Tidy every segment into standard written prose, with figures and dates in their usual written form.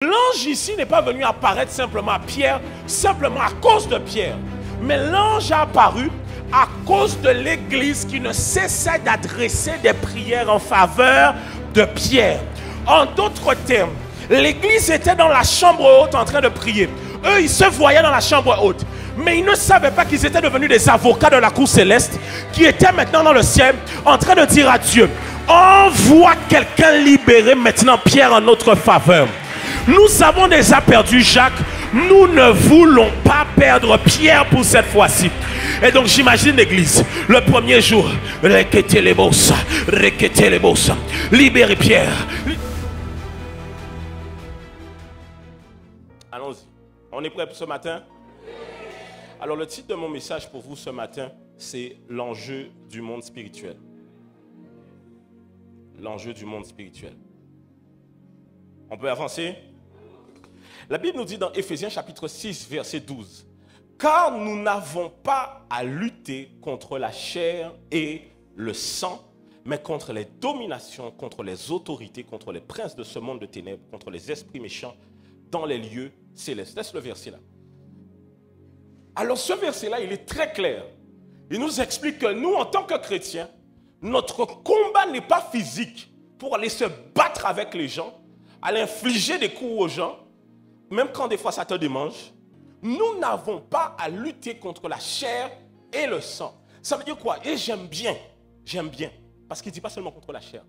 L'ange ici n'est pas venu apparaître simplement à Pierre, simplement à cause de Pierre. Mais l'ange a apparu à cause de l'église qui ne cessait d'adresser des prières en faveur de Pierre. En d'autres termes, l'église était dans la chambre haute en train de prier. Eux, ils se voyaient dans la chambre haute. Mais ils ne savaient pas qu'ils étaient devenus des avocats de la cour céleste qui étaient maintenant dans le ciel en train de dire à Dieu: envoie quelqu'un libérer maintenant Pierre en notre faveur. Nous avons déjà perdu Jacques. Nous ne voulons pas perdre Pierre pour cette fois-ci. Et donc j'imagine l'église, le premier jour, libérer Pierre. Allons-y. On est prêt pour ce matin? Alors le titre de mon message pour vous ce matin, c'est l'enjeu du monde spirituel. L'enjeu du monde spirituel. On peut avancer? La Bible nous dit dans Éphésiens chapitre 6, verset 12, « Car nous n'avons pas à lutter contre la chair et le sang, mais contre les dominations, contre les autorités, contre les princes de ce monde de ténèbres, contre les esprits méchants dans les lieux célestes. » Laisse le verset là. Alors ce verset-là, il est très clair. Il nous explique que nous, en tant que chrétiens, notre combat n'est pas physique pour aller se battre avec les gens, aller infliger des coups aux gens, même quand des fois ça te démange. Nous n'avons pas à lutter contre la chair et le sang. Ça veut dire quoi? Et j'aime bien, parce qu'il ne dit pas seulement contre la chair.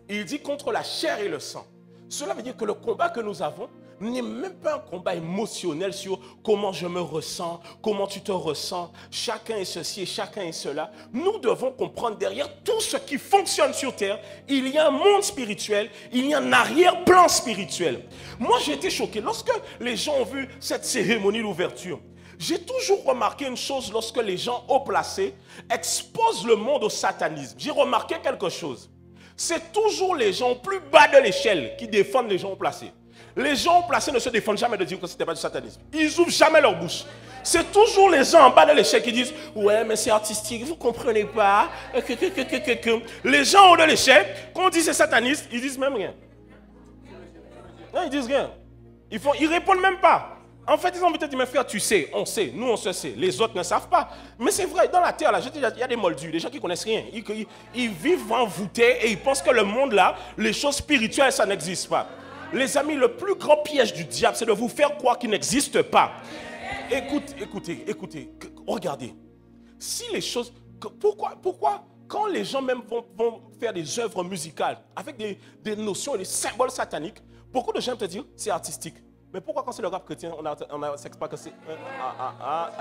Il dit contre la chair et le sang. Cela veut dire que le combat que nous avons n'est même pas un combat émotionnel sur comment je me ressens, comment tu te ressens, chacun est ceci et chacun est cela. Nous devons comprendre derrière tout ce qui fonctionne sur terre, il y a un monde spirituel, il y a un arrière-plan spirituel. Moi j'ai été choqué lorsque les gens ont vu cette cérémonie d'ouverture. J'ai toujours remarqué une chose lorsque les gens haut placés exposent le monde au satanisme. J'ai remarqué quelque chose. C'est toujours les gens plus bas de l'échelle qui défendent les gens haut placés. Les gens placés ne se défendent jamais de dire que ce n'était pas du satanisme. Ils n'ouvrent jamais leur bouche. C'est toujours les gens en bas de l'échelle qui disent « Ouais, mais c'est artistique, vous ne comprenez pas. » Les gens en haut de l'échelle, quand on dit c'est sataniste, ils disent même rien. Non, ils disent rien. Ils répondent même pas. En fait, ils ont envie de dire « Mais frère, tu sais, on sait, nous on se sait. Les autres ne savent pas. » Mais c'est vrai, dans la terre, là, il y a des moldus, des gens qui ne connaissent rien. Ils vivent envoûtés et ils pensent que le monde là, les choses spirituelles, ça n'existe pas. Les amis, le plus grand piège du diable, c'est de vous faire croire qu'il n'existe pas. Écoutez, regardez. Si les choses... Pourquoi quand les gens même vont faire des œuvres musicales avec des notions et des symboles sataniques, beaucoup de gens te disent c'est artistique. Mais pourquoi quand c'est le rap chrétien, on s'explique pas que c'est...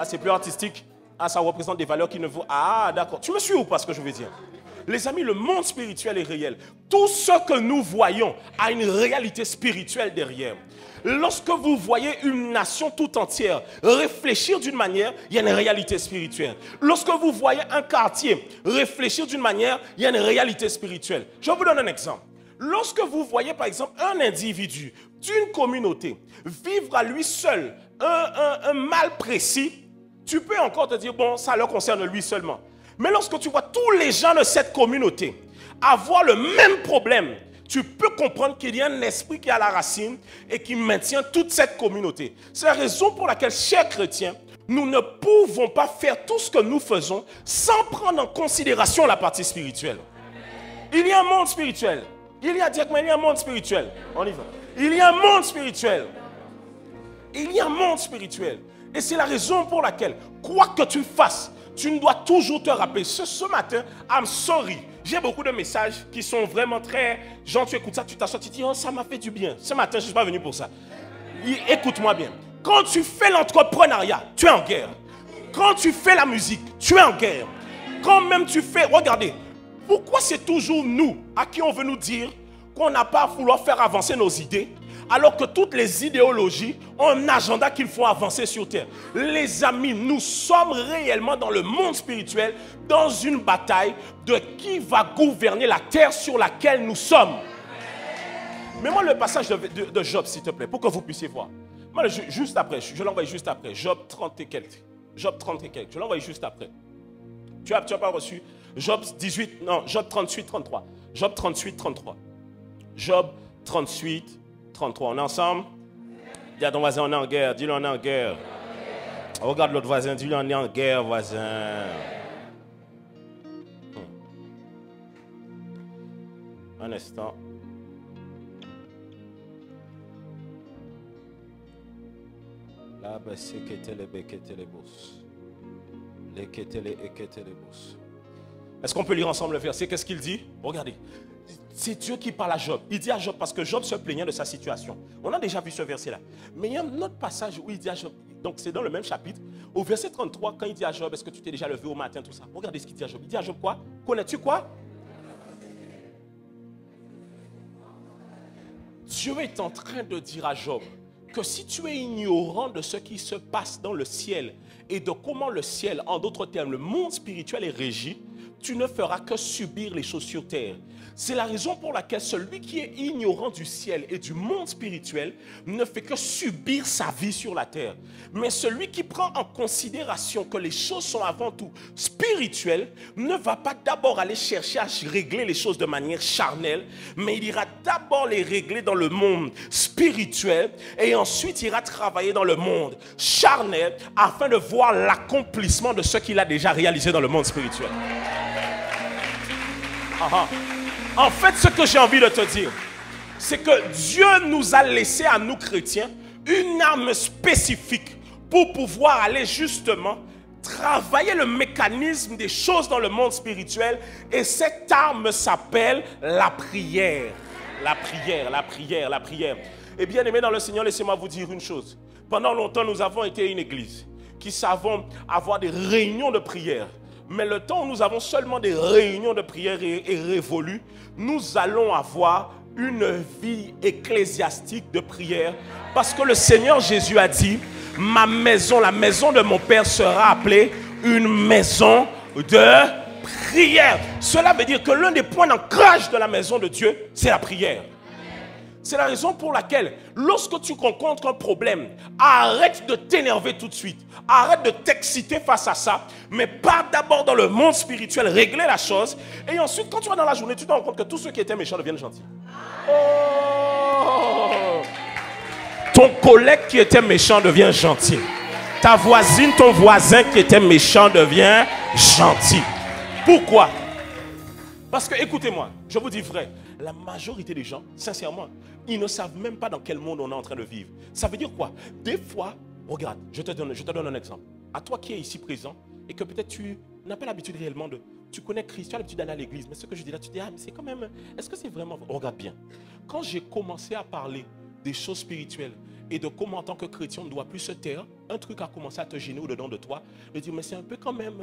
c'est plus artistique. Ça représente des valeurs qui ne vaut... D'accord. Tu me suis ou pas ce que je veux dire? Les amis, le monde spirituel est réel. Tout ce que nous voyons a une réalité spirituelle derrière. Lorsque vous voyez une nation tout entière réfléchir d'une manière, il y a une réalité spirituelle. Lorsque vous voyez un quartier réfléchir d'une manière, il y a une réalité spirituelle. Je vous donne un exemple. Lorsque vous voyez par exemple un individu d'une communauté vivre à lui seul un mal précis, tu peux encore te dire, bon, ça leur concerne lui seulement. Mais lorsque tu vois tous les gens de cette communauté avoir le même problème, tu peux comprendre qu'il y a un esprit qui est à la racine et qui maintient toute cette communauté. C'est la raison pour laquelle, chers chrétiens, nous ne pouvons pas faire tout ce que nous faisons sans prendre en considération la partie spirituelle. Il y a un monde spirituel. Il y a un monde spirituel. On y va. Il y a un monde spirituel. Il y a un monde spirituel. Et c'est la raison pour laquelle, quoi que tu fasses, tu dois toujours te rappeler. Ce matin, I'm sorry. J'ai beaucoup de messages qui sont vraiment très... Genre, tu écoutes ça, tu t'assois, tu te dis, oh, ça m'a fait du bien. Ce matin, je ne suis pas venu pour ça. Écoute-moi bien. Quand tu fais l'entrepreneuriat, tu es en guerre. Quand tu fais la musique, tu es en guerre. Quand même tu fais... Regardez, pourquoi c'est toujours nous à qui on veut nous dire qu'on n'a pas à vouloir faire avancer nos idées, alors que toutes les idéologies ont un agenda qu'il faut avancer sur terre. Les amis, nous sommes réellement dans le monde spirituel, dans une bataille de qui va gouverner la terre sur laquelle nous sommes. Mets-moi le passage de Job, s'il te plaît, pour que vous puissiez voir. Moi, juste après, je l'envoie juste après. Job 30 et quelques. Job 30 et quelques. Je l'envoie juste après. Tu n'as pas reçu Job 18, non, Job 38, 33. Job 38, 33. Job 38, 33, on est ensemble? Dis à ton voisin, on est en guerre. Dis-le, on est en guerre. Regarde l'autre voisin, dis-lui, on est en guerre, voisin. Un instant. Là, c'est que les béquetés les boss. Les kétélé et kétélé boss. Est-ce qu'on peut lire ensemble le verset? Qu'est-ce qu'il dit? Regardez. C'est Dieu qui parle à Job. Il dit à Job parce que Job se plaignait de sa situation. On a déjà vu ce verset-là. Mais il y a un autre passage où il dit à Job, donc c'est dans le même chapitre, au verset 33, quand il dit à Job, est-ce que tu t'es déjà levé au matin, tout ça. Regardez ce qu'il dit à Job. Il dit à Job quoi? Connais-tu quoi? Dieu est en train de dire à Job que si tu es ignorant de ce qui se passe dans le ciel et de comment le ciel, en d'autres termes, le monde spirituel est régi, tu ne feras que subir les choses sur terre. C'est la raison pour laquelle celui qui est ignorant du ciel et du monde spirituel ne fait que subir sa vie sur la terre. Mais celui qui prend en considération que les choses sont avant tout spirituelles ne va pas d'abord aller chercher à régler les choses de manière charnelle, mais il ira d'abord les régler dans le monde spirituel et ensuite ira travailler dans le monde charnel afin de voir l'accomplissement de ce qu'il a déjà réalisé dans le monde spirituel. En fait, ce que j'ai envie de te dire, c'est que Dieu nous a laissé à nous chrétiens une arme spécifique pour pouvoir aller justement travailler le mécanisme des choses dans le monde spirituel. Et cette arme s'appelle la prière. La prière, la prière, la prière. Et bien aimé dans le Seigneur, laissez-moi vous dire une chose. Pendant longtemps, nous avons été une église qui savons avoir des réunions de prière. Mais le temps où nous avons seulement des réunions de prière est révolu, nous allons avoir une vie ecclésiastique de prière. Parce que le Seigneur Jésus a dit, ma maison, la maison de mon Père sera appelée une maison de prière. Cela veut dire que l'un des points d'ancrage de la maison de Dieu, c'est la prière. C'est la raison pour laquelle, lorsque tu rencontres un problème, arrête de t'énerver tout de suite. Arrête de t'exciter face à ça. Mais pars d'abord dans le monde spirituel, régler la chose. Et ensuite, quand tu vas dans la journée, tu te rends compte que tous ceux qui étaient méchants deviennent gentils. Oh! Ton collègue qui était méchant devient gentil. Ta voisine, ton voisin qui était méchant devient gentil. Pourquoi? Parce que, écoutez-moi, je vous dis vrai, la majorité des gens, sincèrement, ils ne savent même pas dans quel monde on est en train de vivre. Ça veut dire quoi? Des fois, regarde, je te donne un exemple. À toi qui es ici présent et que peut-être tu n'as pas l'habitude réellement de... Tu connais Christ, tu as l'habitude d'aller à l'église, mais ce que je dis là, tu dis, ah, mais c'est quand même... Est-ce que c'est vraiment... Regarde bien. Quand j'ai commencé à parler des choses spirituelles et de comment en tant que chrétien on ne doit plus se taire, un truc a commencé à te gêner au-dedans de toi, de dire mais c'est un peu quand même,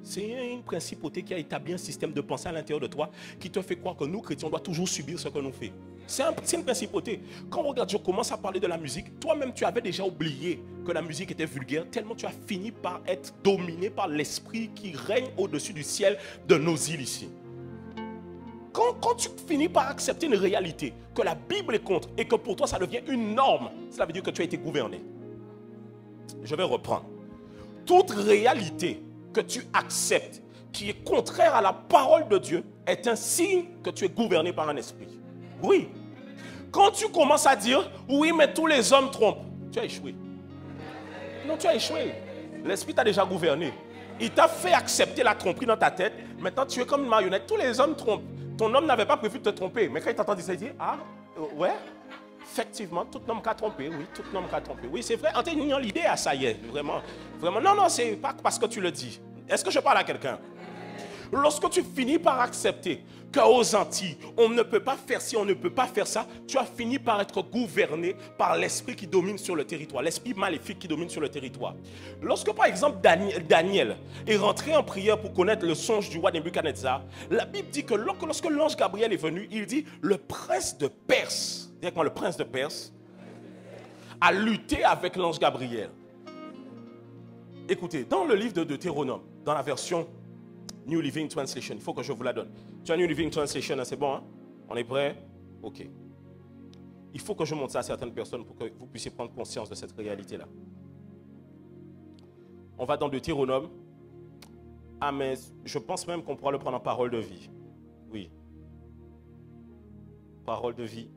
c'est une principauté qui a établi un système de pensée à l'intérieur de toi qui te fait croire que nous chrétiens on doit toujours subir ce que nous fait. C'est une principauté. Quand regarde, je commence à parler de la musique, toi-même tu avais déjà oublié que la musique était vulgaire, tellement tu as fini par être dominé par l'esprit qui règne au-dessus du ciel de nos îles ici. Quand tu finis par accepter une réalité, que la Bible est contre et que pour toi ça devient une norme, cela veut dire que tu as été gouverné. Je vais reprendre. Toute réalité que tu acceptes qui est contraire à la parole de Dieu est un signe que tu es gouverné par un esprit. Oui. Quand tu commences à dire oui mais tous les hommes trompent, tu as échoué. Non, tu as échoué. L'esprit t'a déjà gouverné. Il t'a fait accepter la tromperie dans ta tête. Maintenant tu es comme une marionnette. Tous les hommes trompent. Ton homme n'avait pas prévu de te tromper. Mais quand il t'entend dire ça, il dit, ah, ouais, effectivement, tout homme qu'a trompé. Oui, tout homme qu'a trompé. Oui, c'est vrai. En t'ayant l'idée, ah, ça y est, vraiment. Vraiment. Non, non, c'est pas parce que tu le dis. Est-ce que je parle à quelqu'un? Lorsque tu finis par accepter qu'aux Antilles, on ne peut pas faire ci, on ne peut pas faire ça, tu as fini par être gouverné par l'esprit qui domine sur le territoire, l'esprit maléfique qui domine sur le territoire. Lorsque par exemple Daniel est rentré en prière pour connaître le songe du roi Nebuchadnezzar, la Bible dit que lorsque l'ange Gabriel est venu, il dit le prince de Perse, dis-moi le prince de Perse, a lutté avec l'ange Gabriel. Écoutez, dans le livre de Deutéronome, dans la version New Living Translation, il faut que je vous la donne. Tu as New Living Translation, c'est bon, hein? On est prêt? Ok. Il faut que je montre ça à certaines personnes pour que vous puissiez prendre conscience de cette réalité-là. On va dans Deutéronome. Ah, mais je pense même qu'on pourra le prendre en parole de vie. Oui. Parole de vie.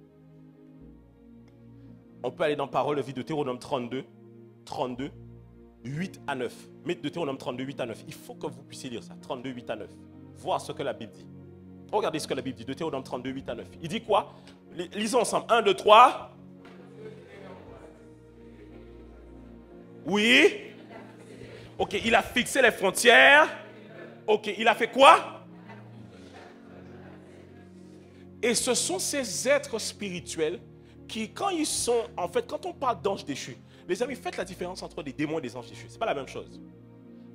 On peut aller dans Parole de vie, Deutéronome 32, 8 à 9. Mais Deutéronome 32, 8 à 9. Il faut que vous puissiez lire ça, 32, 8 à 9. Voir ce que la Bible dit. Regardez ce que la Bible dit, Deutéronome 32, 8 à 9. Il dit quoi? Lisons ensemble. 1, 2, 3. Oui. Ok, il a fixé les frontières. Ok, il a fait quoi? Et ce sont ces êtres spirituels qui, quand ils sont, en fait, quand on parle d'anges déchus, les amis, faites la différence entre des démons et des anges déchus. Ce n'est pas la même chose.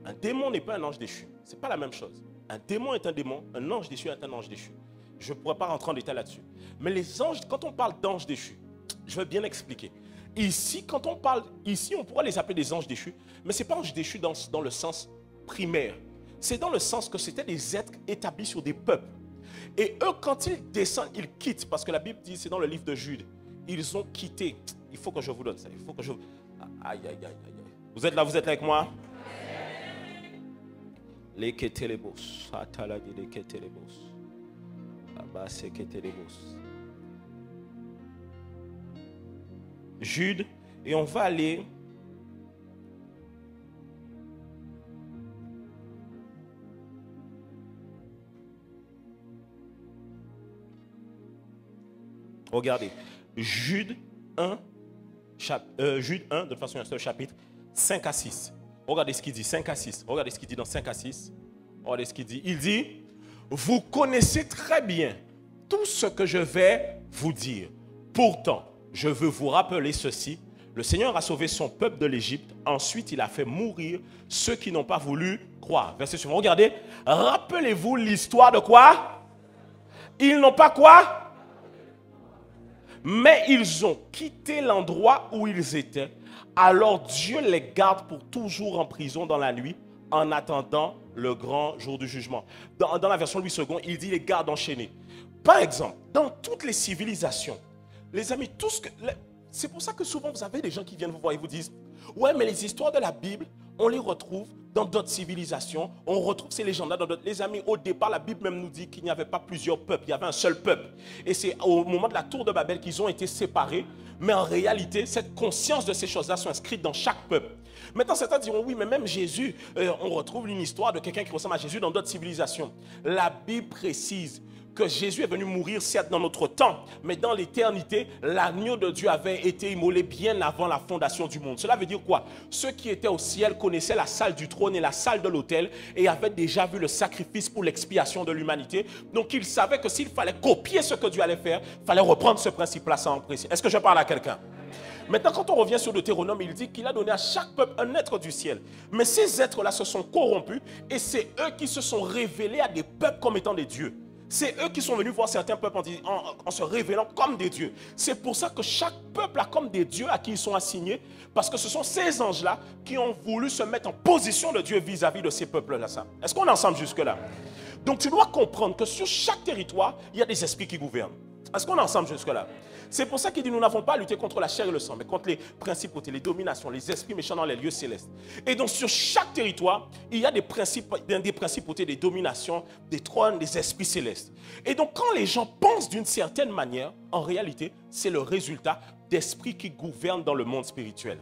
Un démon n'est pas un ange déchu. Ce n'est pas la même chose. Un démon est un démon, un ange déchu est un ange déchu. Je ne pourrais pas rentrer en détail là-dessus. Mais les anges, quand on parle d'anges déchus, je vais bien expliquer. Ici, quand on parle, ici, on pourrait les appeler des anges déchus, mais ce n'est pas anges déchus dans le sens primaire. C'est dans le sens que c'était des êtres établis sur des peuples. Et eux, quand ils descendent, ils quittent, parce que la Bible dit, c'est dans le livre de Jude, ils ont quitté. Il faut que je vous donne ça. Il faut que je... Aïe, aïe, aïe, aïe. Vous êtes là avec moi? Les ketelebos. Atalagi les ketelebos. Abase ketelebos. Jude, et on va aller... Regardez, Jude 1, de façon un seul chapitre, 5 à 6. Regardez ce qu'il dit, 5 à 6. Regardez ce qu'il dit dans 5 à 6. Regardez ce qu'il dit. Il dit, vous connaissez très bien tout ce que je vais vous dire. Pourtant, je veux vous rappeler ceci. Le Seigneur a sauvé son peuple de l'Égypte. Ensuite, il a fait mourir ceux qui n'ont pas voulu croire. Verset suivant. Regardez. Rappelez-vous l'histoire de quoi? Ils n'ont pas quoi? Mais ils ont quitté l'endroit où ils étaient. Alors Dieu les garde pour toujours en prison dans la nuit, en attendant le grand jour du jugement. Dans la version Louis II, il dit les garde enchaînés. Par exemple, dans toutes les civilisations, les amis, c'est pour ça que souvent vous avez des gens qui viennent vous voir et vous disent, ouais, mais les histoires de la Bible, on les retrouve dans d'autres civilisations, on retrouve ces légendes-là dans d'autres. Les amis, au départ, la Bible même nous dit qu'il n'y avait pas plusieurs peuples, il y avait un seul peuple. Et c'est au moment de la tour de Babel qu'ils ont été séparés. Mais en réalité, cette conscience de ces choses-là sont inscrites dans chaque peuple. Maintenant, certains diront, oui, mais même Jésus, on retrouve une histoire de quelqu'un qui ressemble à Jésus dans d'autres civilisations. La Bible précise que Jésus est venu mourir, certes, dans notre temps, mais dans l'éternité, l'agneau de Dieu avait été immolé bien avant la fondation du monde. Cela veut dire quoi? Ceux qui étaient au ciel connaissaient la salle du trône et la salle de l'autel et avaient déjà vu le sacrifice pour l'expiation de l'humanité. Donc, ils savaient que s'il fallait copier ce que Dieu allait faire, il fallait reprendre ce principe-là sans précis. Est-ce que je parle à quelqu'un? Maintenant, quand on revient sur Deutéronome, il dit qu'il a donné à chaque peuple un être du ciel. Mais ces êtres-là se sont corrompus et c'est eux qui se sont révélés à des peuples comme étant des dieux. C'est eux qui sont venus voir certains peuples en se révélant comme des dieux. C'est pour ça que chaque peuple a comme des dieux à qui ils sont assignés, parce que ce sont ces anges-là qui ont voulu se mettre en position de Dieu vis-à-vis de ces peuples-là. Est-ce qu'on est ensemble jusque-là? Donc tu dois comprendre que sur chaque territoire, il y a des esprits qui gouvernent. Est-ce qu'on est ensemble jusque-là? C'est pour ça qu'il dit nous n'avons pas à lutter contre la chair et le sang, mais contre les principautés, les dominations, les esprits méchants dans les lieux célestes. Et donc sur chaque territoire, il y a des principautés, des dominations, des trônes, des esprits célestes. Et donc quand les gens pensent d'une certaine manière, en réalité, c'est le résultat d'esprits qui gouvernent dans le monde spirituel.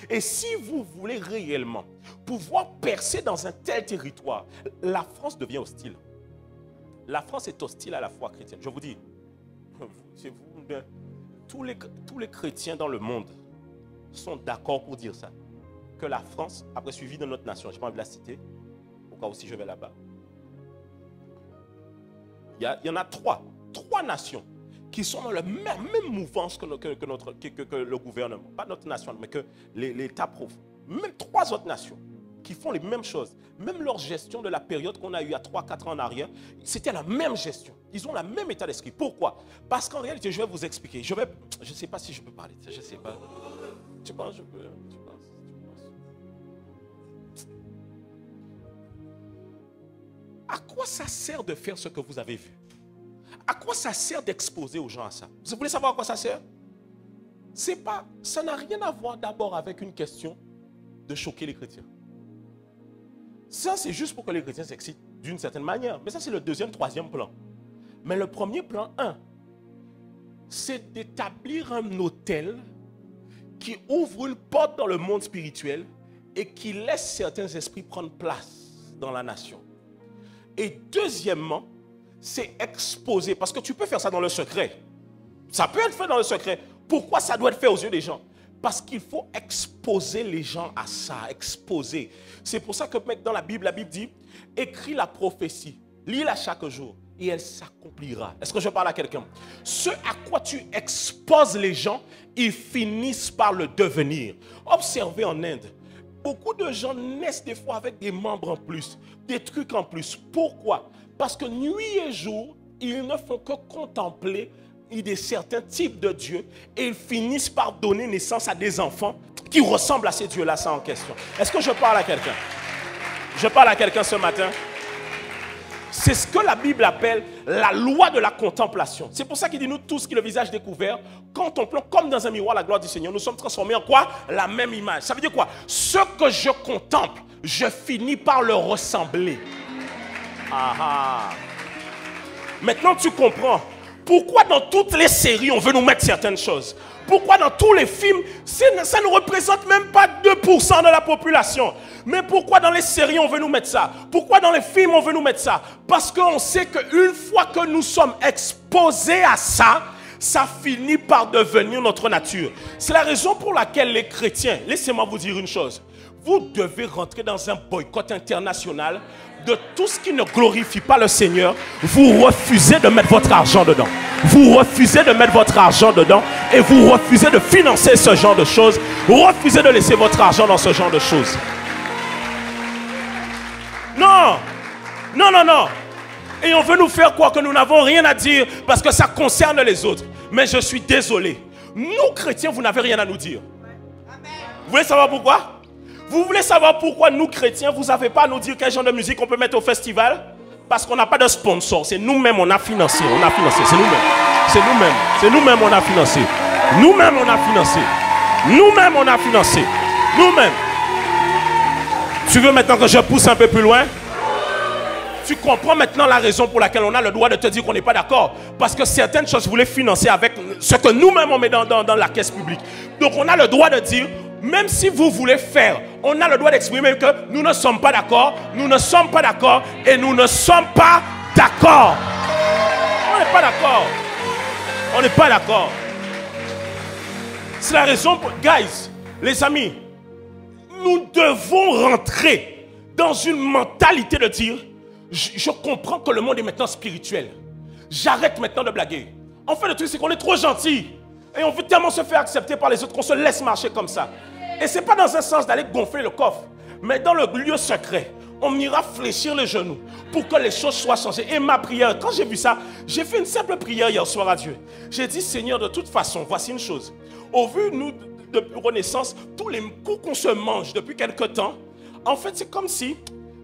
Et si vous voulez réellement pouvoir percer dans un tel territoire, la France devient hostile. La France est hostile à la foi chrétienne. Je vous dis, tous les chrétiens dans le monde sont d'accord pour dire ça. Que la France, après suivi de notre nation, je n'ai pas envie de la citer, au cas où si je vais là-bas. Il y en a trois nations qui sont dans la même mouvance que le gouvernement. Pas notre nation, mais que l'État profond. Même 3 autres nations qui font les mêmes choses. Même leur gestion de la période qu'on a eue il y a 3-4 ans en arrière, c'était la même gestion. Ils ont le même état d'esprit. Pourquoi? Parce qu'en réalité, je vais vous expliquer. Je ne sais pas si je peux parler de ça, je ne sais pas. Tu penses que je peux? Tu penses? À quoi ça sert de faire ce que vous avez vu? À quoi ça sert d'exposer aux gens à ça? Vous voulez savoir à quoi ça sert? Ça n'a rien à voir d'abord avec une question de choquer les chrétiens. Ça, c'est juste pour que les chrétiens s'excitent d'une certaine manière. Mais ça, c'est le deuxième, troisième plan. Mais le premier plan, c'est d'établir un autel qui ouvre une porte dans le monde spirituel et qui laisse certains esprits prendre place dans la nation. Et deuxièmement, c'est exposer, parce que tu peux faire ça dans le secret. Ça peut être fait dans le secret. Pourquoi ça doit être fait aux yeux des gens? Parce qu'il faut exposer les gens à ça, exposer. C'est pour ça que dans la Bible dit, écris la prophétie, lis-la chaque jour et elle s'accomplira. Est-ce que je parle à quelqu'un? Ce à quoi tu exposes les gens, ils finissent par le devenir. Observez en Inde, beaucoup de gens naissent des fois avec des membres en plus, des trucs en plus. Pourquoi? Parce que nuit et jour, ils ne font que contempler des certains types de dieux et ils finissent par donner naissance à des enfants qui ressemblent à ces dieux-là, ça en question. Est-ce que je parle à quelqu'un? Je parle à quelqu'un ce matin. C'est ce que la Bible appelle la loi de la contemplation. C'est pour ça qu'il dit, nous tous qui le visage découvert, contemplons comme dans un miroir la gloire du Seigneur. Nous sommes transformés en quoi? La même image. Ça veut dire quoi? Ce que je contemple, je finis par le ressembler. Ah. Maintenant tu comprends pourquoi dans toutes les séries on veut nous mettre certaines choses. Pourquoi dans tous les films ça ne représente même pas 2% de la population. Mais pourquoi dans les séries on veut nous mettre ça? Pourquoi dans les films on veut nous mettre ça? Parce qu'on sait qu'une fois que nous sommes exposés à ça, ça finit par devenir notre nature. C'est la raison pour laquelle les chrétiens, laissez-moi vous dire une chose, vous devez rentrer dans un boycott international de tout ce qui ne glorifie pas le Seigneur. Vous refusez de mettre votre argent dedans. Vous refusez de mettre votre argent dedans et vous refusez de financer ce genre de choses. Vous refusez de laisser votre argent dans ce genre de choses. Non, non, non, non. Et on veut nous faire croire que nous n'avons rien à dire parce que ça concerne les autres. Mais je suis désolé. Nous, chrétiens, vous n'avez rien à nous dire. Vous voulez savoir pourquoi? Vous voulez savoir pourquoi nous, chrétiens, vous n'avez pas à nous dire quel genre de musique on peut mettre au festival? Parce qu'on n'a pas de sponsor. C'est nous-mêmes, on a financé. On a financé. C'est nous-mêmes. C'est nous-mêmes. C'est nous-mêmes, on a financé. Nous-mêmes, on a financé. Nous-mêmes, on a financé. Nous-mêmes. Tu veux maintenant que je pousse un peu plus loin? Tu comprends maintenant la raison pour laquelle on a le droit de te dire qu'on n'est pas d'accord. Parce que certaines choses, vous les financer avec ce que nous-mêmes on met dans la caisse publique. Donc on a le droit de dire, même si vous voulez faire, on a le droit d'exprimer que nous ne sommes pas d'accord, nous ne sommes pas d'accord et nous ne sommes pas d'accord. On n'est pas d'accord. On n'est pas d'accord. C'est la raison pour... Guys, les amis, nous devons rentrer dans une mentalité de dire, je comprends que le monde est maintenant spirituel. J'arrête maintenant de blaguer. En fait, le truc, c'est qu'on est trop gentil. Et on veut tellement se faire accepter par les autres qu'on se laisse marcher comme ça. Et ce n'est pas dans un sens d'aller gonfler le coffre. Mais dans le lieu secret, on ira fléchir les genoux pour que les choses soient changées. Et ma prière, quand j'ai vu ça, j'ai fait une simple prière hier soir à Dieu. J'ai dit, Seigneur, de toute façon, voici une chose. Au vu, nous, de Renaissance, tous les coups qu'on se mange depuis quelque temps, en fait, c'est comme si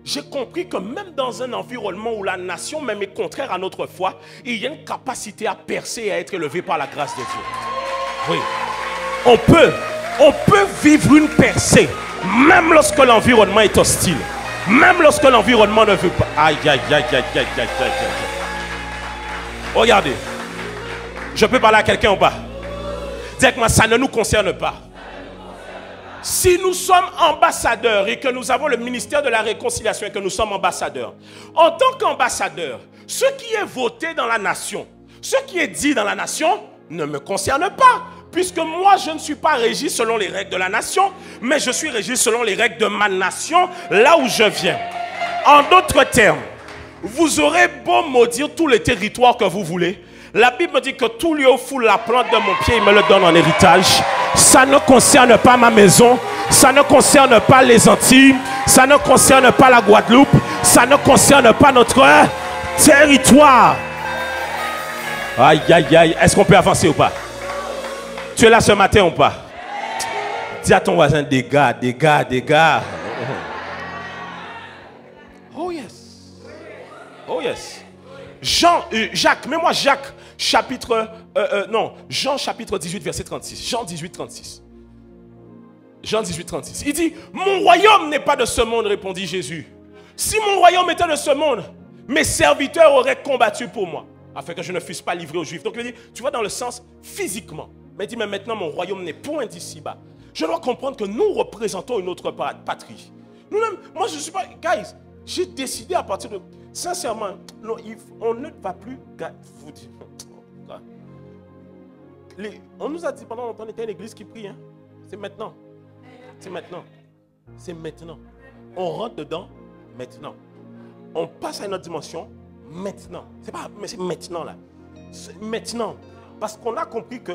j'ai compris que même dans un environnement où la nation même est contraire à notre foi, il y a une capacité à percer et à être élevé par la grâce de Dieu. Oui. On peut vivre une percée, même lorsque l'environnement est hostile. Même lorsque l'environnement ne veut pas. Aïe, aïe, aïe, aïe, aïe, aïe, aïe. Regardez. Je peux parler à quelqu'un ou pas? Dites-moi, ça ne nous concerne pas. Si nous sommes ambassadeurs et que nous avons le ministère de la réconciliation et que nous sommes ambassadeurs, en tant qu'ambassadeurs, ce qui est voté dans la nation, ce qui est dit dans la nation ne me concerne pas. Puisque moi, je ne suis pas régi selon les règles de la nation, mais je suis régi selon les règles de ma nation, là où je viens. En d'autres termes, vous aurez beau maudire tous les territoires que vous voulez. La Bible me dit que tout lieu où foule la plante de mon pied, il me le donne en héritage. Ça ne concerne pas ma maison, ça ne concerne pas les Antilles, ça ne concerne pas la Guadeloupe, ça ne concerne pas notre territoire. Aïe, aïe, aïe. Est-ce qu'on peut avancer ou pas? Tu es là ce matin ou pas? Dis à ton voisin, dégâts, dégâts, dégâts. Oh yes. Oh yes. Jacques, mets-moi Jacques, chapitre... Jean chapitre 18, verset 36. Jean 18, 36. Jean 18, 36. Il dit, mon royaume n'est pas de ce monde, répondit Jésus. Si mon royaume était de ce monde, mes serviteurs auraient combattu pour moi, afin que je ne fusse pas livré aux Juifs. Donc il dit, tu vois, dans le sens physiquement, Mais il dit, mais maintenant mon royaume n'est point d'ici-bas. Je dois comprendre que nous représentons une autre patrie. Nous-mêmes, moi je ne suis pas... Guys, j'ai décidé à partir de... Sincèrement, non, on ne va plus... Vous dire... On nous a dit pendant longtemps, on était une église qui prie. Hein? C'est maintenant. C'est maintenant. C'est maintenant. On rentre dedans maintenant. On passe à une autre dimension maintenant. C'est pas, mais c'est maintenant là. C'est maintenant. Parce qu'on a compris que,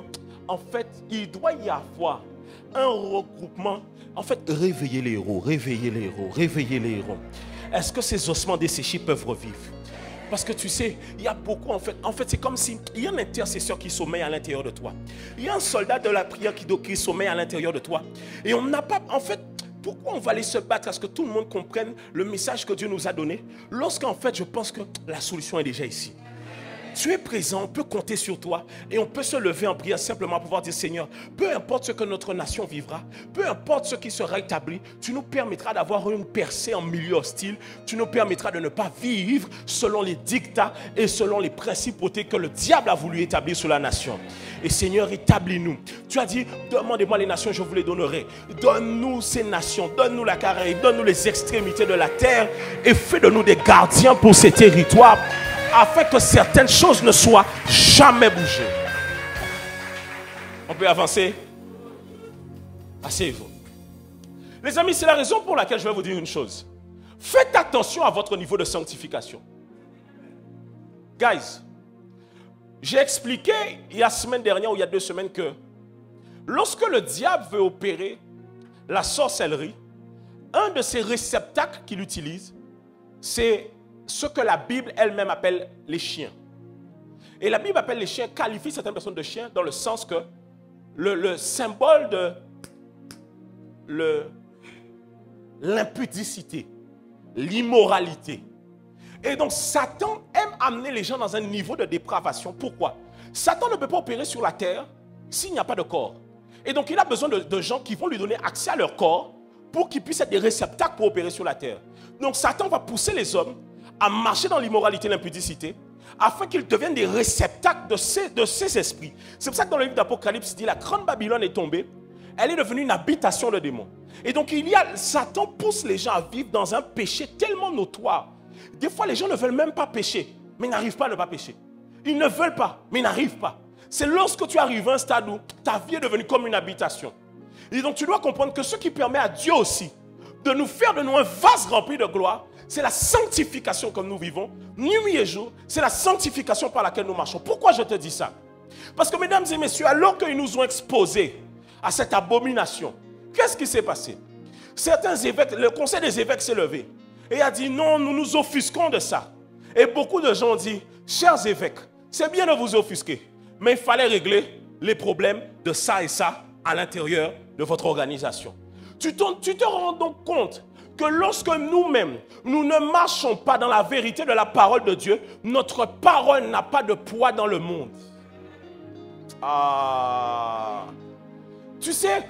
en fait, il doit y avoir un regroupement. En fait, réveiller les héros, réveiller les héros, réveiller les héros. Est-ce que ces ossements desséchés peuvent revivre? Parce que tu sais, il y a beaucoup en fait c'est comme si il y a un intercesseur qui sommeille à l'intérieur de toi. Il y a un soldat de la prière qui sommeille à l'intérieur de toi. Et on n'a pas, en fait, pourquoi on va aller se battre à ce que tout le monde comprenne le message que Dieu nous a donné, lorsqu'en fait je pense que la solution est déjà ici. Tu es présent, on peut compter sur toi et on peut se lever en prière simplement pour pouvoir dire Seigneur, peu importe ce que notre nation vivra, peu importe ce qui sera établi, tu nous permettras d'avoir une percée en milieu hostile, tu nous permettras de ne pas vivre selon les dictats et selon les principautés que le diable a voulu établir sur la nation. Et Seigneur, établis-nous. Tu as dit, demandez-moi les nations, je vous les donnerai. Donne-nous ces nations, donne-nous la Caraïbe, donne-nous les extrémités de la terre et fais de nous des gardiens pour ces territoires, afin que certaines choses ne soient jamais bougées. On peut avancer? Asseyez-vous. Les amis, c'est la raison pour laquelle je vais vous dire une chose. Faites attention à votre niveau de sanctification. Guys, j'ai expliqué il y a la semaine dernière ou il y a 2 semaines que lorsque le diable veut opérer la sorcellerie, un de ses réceptacles qu'il utilise, c'est ce que la Bible elle-même appelle les chiens. Et la Bible appelle les chiens, qualifie certaines personnes de chiens dans le sens que le symbole de l'impudicité, l'immoralité. Et donc Satan aime amener les gens dans un niveau de dépravation. Pourquoi? Satan ne peut pas opérer sur la terre s'il n'y a pas de corps. Et donc il a besoin de gens qui vont lui donner accès à leur corps pour qu'ils puissent être des réceptacles pour opérer sur la terre. Donc Satan va pousser les hommes à marcher dans l'immoralité et l'impudicité, afin qu'ils deviennent des réceptacles de ces esprits. C'est pour ça que dans le livre d'Apocalypse, il dit la grande Babylone est tombée, elle est devenue une habitation de démons. Et donc Satan pousse les gens à vivre dans un péché tellement notoire. Des fois, les gens ne veulent même pas pécher, mais ils n'arrivent pas à ne pas pécher. Ils ne veulent pas, mais ils n'arrivent pas. C'est lorsque tu arrives à un stade où ta vie est devenue comme une habitation. Et donc tu dois comprendre que ce qui permet à Dieu aussi de nous faire de nous un vase rempli de gloire, c'est la sanctification que nous vivons, nuit et jour. C'est la sanctification par laquelle nous marchons. Pourquoi je te dis ça? Parce que mesdames et messieurs, alors qu'ils nous ont exposés à cette abomination, qu'est-ce qui s'est passé? Certains évêques, le conseil des évêques s'est levé et a dit non, nous nous offusquons de ça. Et beaucoup de gens ont dit, chers évêques, c'est bien de vous offusquer, mais il fallait régler les problèmes de ça et ça à l'intérieur de votre organisation. Tu te rends donc compte que lorsque nous-mêmes, nous ne marchons pas dans la vérité de la parole de Dieu, notre parole n'a pas de poids dans le monde. Ah. Tu sais,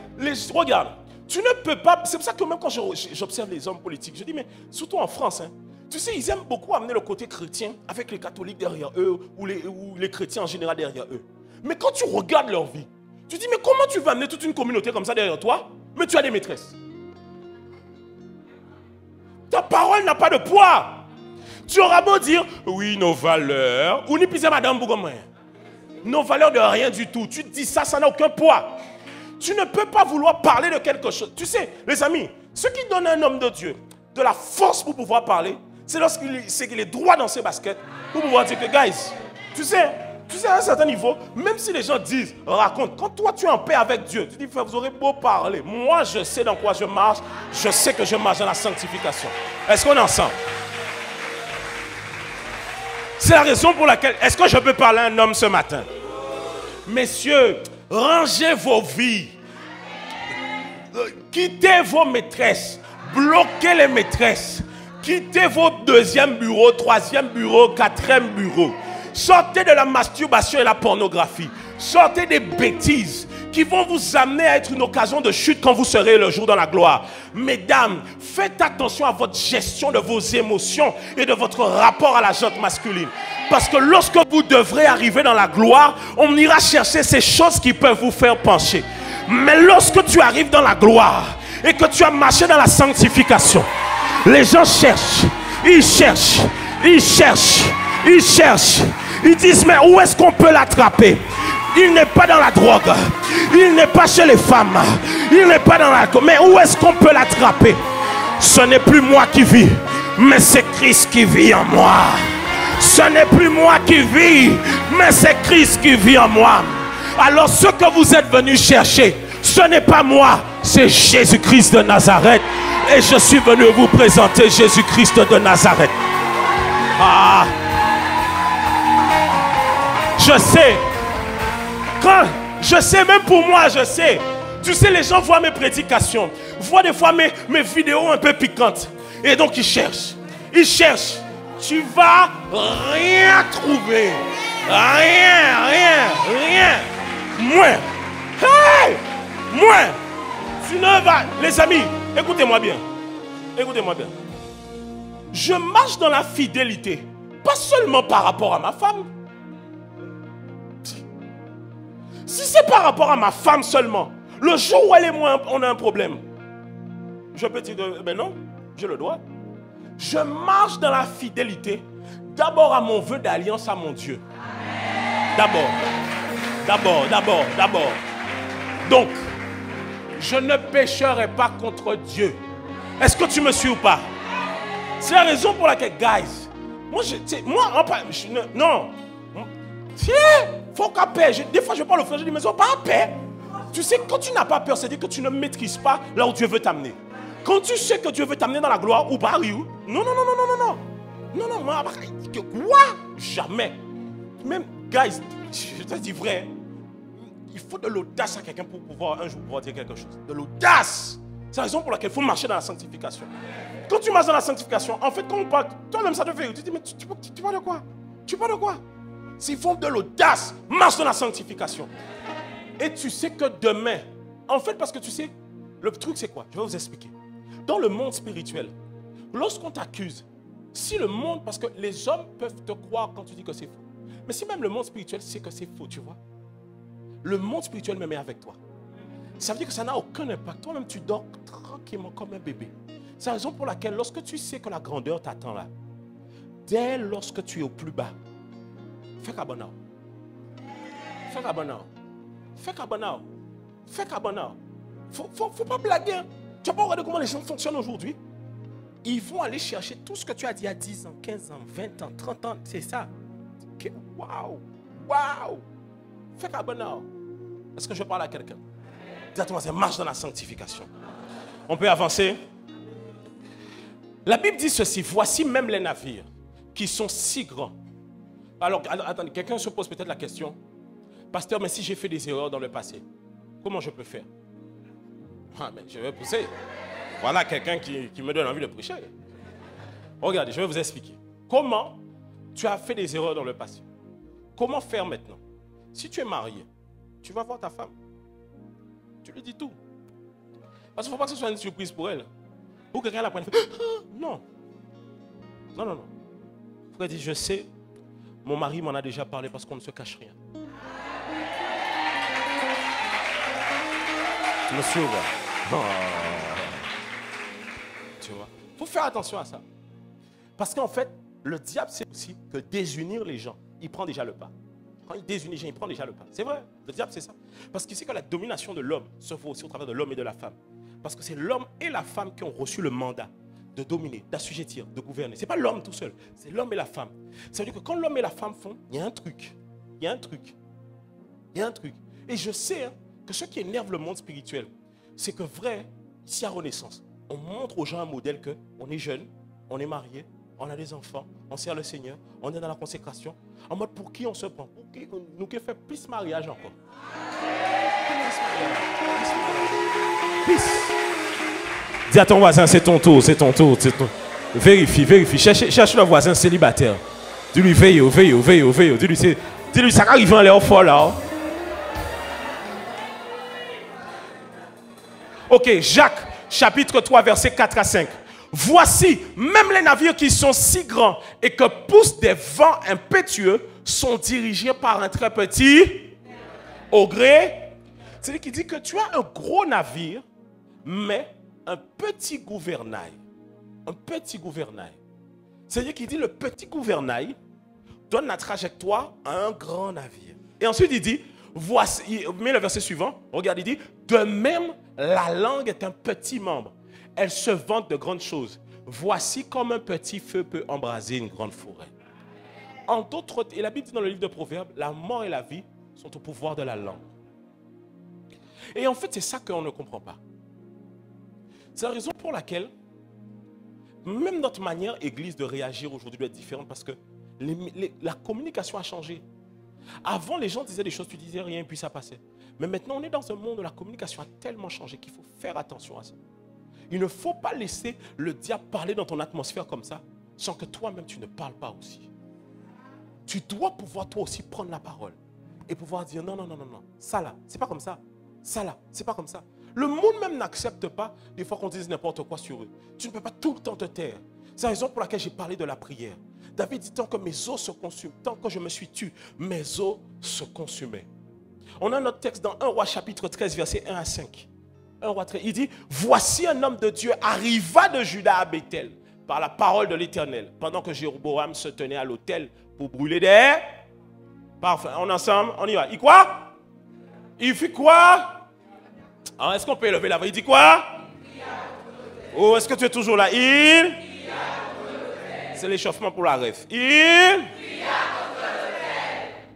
regarde, tu ne peux pas, c'est pour ça que même quand j'observe les hommes politiques, je dis, mais surtout en France, hein, tu sais, ils aiment beaucoup amener le côté chrétien avec les catholiques derrière eux ou les chrétiens en général derrière eux. Mais quand tu regardes leur vie, tu dis, mais comment tu vas amener toute une communauté comme ça derrière toi, mais tu as des maîtresses? Ta parole n'a pas de poids. Tu auras beau dire, oui, nos valeurs, ou ni pisser madame Bougomoyen. Nos valeurs de rien du tout. Tu te dis ça, ça n'a aucun poids. Tu ne peux pas vouloir parler de quelque chose. Tu sais, les amis, ce qui donne à un homme de Dieu de la force pour pouvoir parler, c'est lorsqu'il sait qu'il est droit dans ses baskets pour pouvoir dire que, guys, tu sais, à un certain niveau, même si les gens disent, racontent, quand toi tu es en paix avec Dieu, tu dis, vous aurez beau parler. Moi, je sais dans quoi je marche. Je sais que je marche dans la sanctification. Est-ce qu'on est ensemble? C'est la raison pour laquelle, est-ce que je peux parler à un homme ce matin? Messieurs, rangez vos vies. Quittez vos maîtresses. Bloquez les maîtresses. Quittez vos 2e bureau, 3e bureau, 4e bureau. Sortez de la masturbation et la pornographie. Sortez des bêtises. qui vont vous amener à être une occasion de chute quand vous serez le jour dans la gloire. Mesdames, faites attention à votre gestion de vos émotions et de votre rapport à la gente masculine. Parce que lorsque vous devrez arriver dans la gloire, on ira chercher ces choses qui peuvent vous faire pencher. Mais lorsque tu arrives dans la gloire et que tu as marché dans la sanctification, les gens cherchent, ils cherchent, ils cherchent, ils cherchent. Ils disent, mais où est-ce qu'on peut l'attraper? Il n'est pas dans la drogue, il n'est pas chez les femmes, il n'est pas dans l'alcool. Mais où est-ce qu'on peut l'attraper? Ce n'est plus moi qui vis, mais c'est Christ qui vit en moi. Ce n'est plus moi qui vis, mais c'est Christ qui vit en moi. Alors ce que vous êtes venus chercher, ce n'est pas moi, c'est Jésus-Christ de Nazareth. Et je suis venu vous présenter Jésus-Christ de Nazareth. Ah, je sais. Je sais, même pour moi, je sais. Tu sais, les gens voient mes prédications, voient des fois mes vidéos un peu piquantes. Et donc ils cherchent. Ils cherchent. Tu vas rien trouver. Rien. Moins. Hey! Moins. Tu ne vas... Les amis, écoutez-moi bien. Écoutez-moi bien. Je marche dans la fidélité. Pas seulement par rapport à ma femme. Si c'est par rapport à ma femme seulement, le jour où elle et moi on a un problème, je peux dire, ben non, j'ai le droit. Je marche dans la fidélité, d'abord à mon vœu d'alliance à mon Dieu. D'abord. Donc, je ne pécherai pas contre Dieu. Est-ce que tu me suis ou pas? C'est la raison pour laquelle, guys, non. Tiens, faut qu'à paix. Des fois, je parle au frère, je dis, mais ils pas à paix. Tu sais, quand tu n'as pas peur, c'est-à-dire que tu ne maîtrises pas là où Dieu veut t'amener. Quand tu sais que Dieu veut t'amener dans la gloire, ou pas, non. Quoi? Jamais. Même, guys, je te dis vrai, il faut de l'audace à quelqu'un pour pouvoir un jour pouvoir dire quelque chose. De l'audace. C'est la raison pour laquelle il faut marcher dans la sanctification. Quand tu marches dans la sanctification, en fait, quand on parle, toi-même ça te fait, tu te dis, mais tu parles de quoi? Tu parles de quoi? S'il faut de l'audace, marche dans la sanctification. Et tu sais que demain, en fait, parce que tu sais, le truc c'est quoi? Je vais vous expliquer. Dans le monde spirituel, lorsqu'on t'accuse, si le monde, parce que les hommes peuvent te croire quand tu dis que c'est faux. Mais si même le monde spirituel sait que c'est faux, tu vois, le monde spirituel me met avec toi. Ça veut dire que ça n'a aucun impact. Toi-même, tu dors tranquillement comme un bébé. C'est la raison pour laquelle, lorsque tu sais que la grandeur t'attend là, dès lorsque tu es au plus bas, fais carbonao. Faut pas blaguer. Hein. Tu vas pas regarder comment les gens fonctionnent aujourd'hui. Ils vont aller chercher tout ce que tu as dit il y a 10 ans, 15 ans, 20 ans, 30 ans. C'est ça. Waouh. Fais carbonao. Est-ce que je parle à quelqu'un? Dis-toi, c'est marche dans la sanctification. On peut avancer. La Bible dit ceci. Voici même les navires qui sont si grands. Alors, attendez, quelqu'un se pose peut-être la question. Pasteur, mais si j'ai fait des erreurs dans le passé, comment je peux faire? Ah, mais je vais pousser. Voilà quelqu'un qui me donne envie de prêcher. Regardez, je vais vous expliquer. Comment tu as fait des erreurs dans le passé? Comment faire maintenant? Si tu es marié, tu vas voir ta femme. Tu lui dis tout. Parce qu'il ne faut pas que ce soit une surprise pour elle. Pour que quelqu'un la prenne. Non. Frère dit, je sais, mon mari m'en a déjà parlé parce qu'on ne se cache rien. Tu me suis ou pas? Tu vois? Il faut faire attention à ça. Parce qu'en fait, le diable sait aussi que désunir les gens, il prend déjà le pas. Quand il désunit les gens, il prend déjà le pas. C'est vrai, le diable c'est ça. Parce qu'il sait que la domination de l'homme se fait aussi au travers de l'homme et de la femme. Parce que c'est l'homme et la femme qui ont reçu le mandat de dominer, d'assujettir, de gouverner. Ce n'est pas l'homme tout seul, c'est l'homme et la femme. Ça veut dire que quand l'homme et la femme font, il y a un truc. Et je sais hein, que ce qui énerve le monde spirituel, c'est que vrai, ici à Renaissance, on montre aux gens un modèle que on est jeune, on est marié, on a des enfants, on sert le Seigneur, on est dans la consécration. En mode pour qui on se prend? Pour qui nous qui fait plus mariage encore? Plus. Dis à ton voisin, c'est ton tour. Vérifie. Cherche le voisin célibataire. Dis-lui, veille. Dis-lui, ça arrive en l'air fort là. Ok, Jacques, chapitre 3, versets 4 à 5. Voici, même les navires qui sont si grands et que poussent des vents impétueux sont dirigés par un très petit au gré. C'est-à-dire qu'il dit que tu as un gros navire, mais un petit gouvernail. Un petit gouvernail. C'est-à-dire qu'il dit le petit gouvernail donne la trajectoire à un grand navire. Et ensuite il dit, voici, il met le verset suivant, regarde, il dit, de même la langue est un petit membre. Elle se vante de grandes choses. Voici comme un petit feu peut embraser une grande forêt. En d'autres, et la Bible dit dans le livre de Proverbes, la mort et la vie sont au pouvoir de la langue. Et en fait, c'est ça qu'on ne comprend pas. C'est la raison pour laquelle même notre manière, Église, de réagir aujourd'hui doit être différente parce que la communication a changé. Avant, les gens disaient des choses, tu disais rien, puis ça passait. Mais maintenant, on est dans un monde où la communication a tellement changé qu'il faut faire attention à ça. Il ne faut pas laisser le diable parler dans ton atmosphère comme ça, sans que toi-même, tu ne parles pas aussi. Tu dois pouvoir toi aussi prendre la parole et pouvoir dire non, non, non, non, non, ça là, c'est pas comme ça. Ça là, c'est pas comme ça. Le monde même n'accepte pas des fois qu'on dise n'importe quoi sur eux. Tu ne peux pas tout le temps te taire. C'est la raison pour laquelle j'ai parlé de la prière. David dit tant que mes os se consument, tant que je me suis tué, mes os se consumaient. On a notre texte dans 1 Roi chapitre 13, versets 1 à 5. 1 Roi 13, il dit, voici un homme de Dieu arriva de Juda à Bethel par la parole de l'Éternel, pendant que Jéroboam se tenait à l'autel pour brûler des... Parfait, on est ensemble, on y va. Il quoi? Il fait quoi? Ah, est-ce qu'on peut élever la voix? Il dit quoi? Oh, est-ce que tu es toujours là? Il? C'est l'échauffement pour la ref. Il?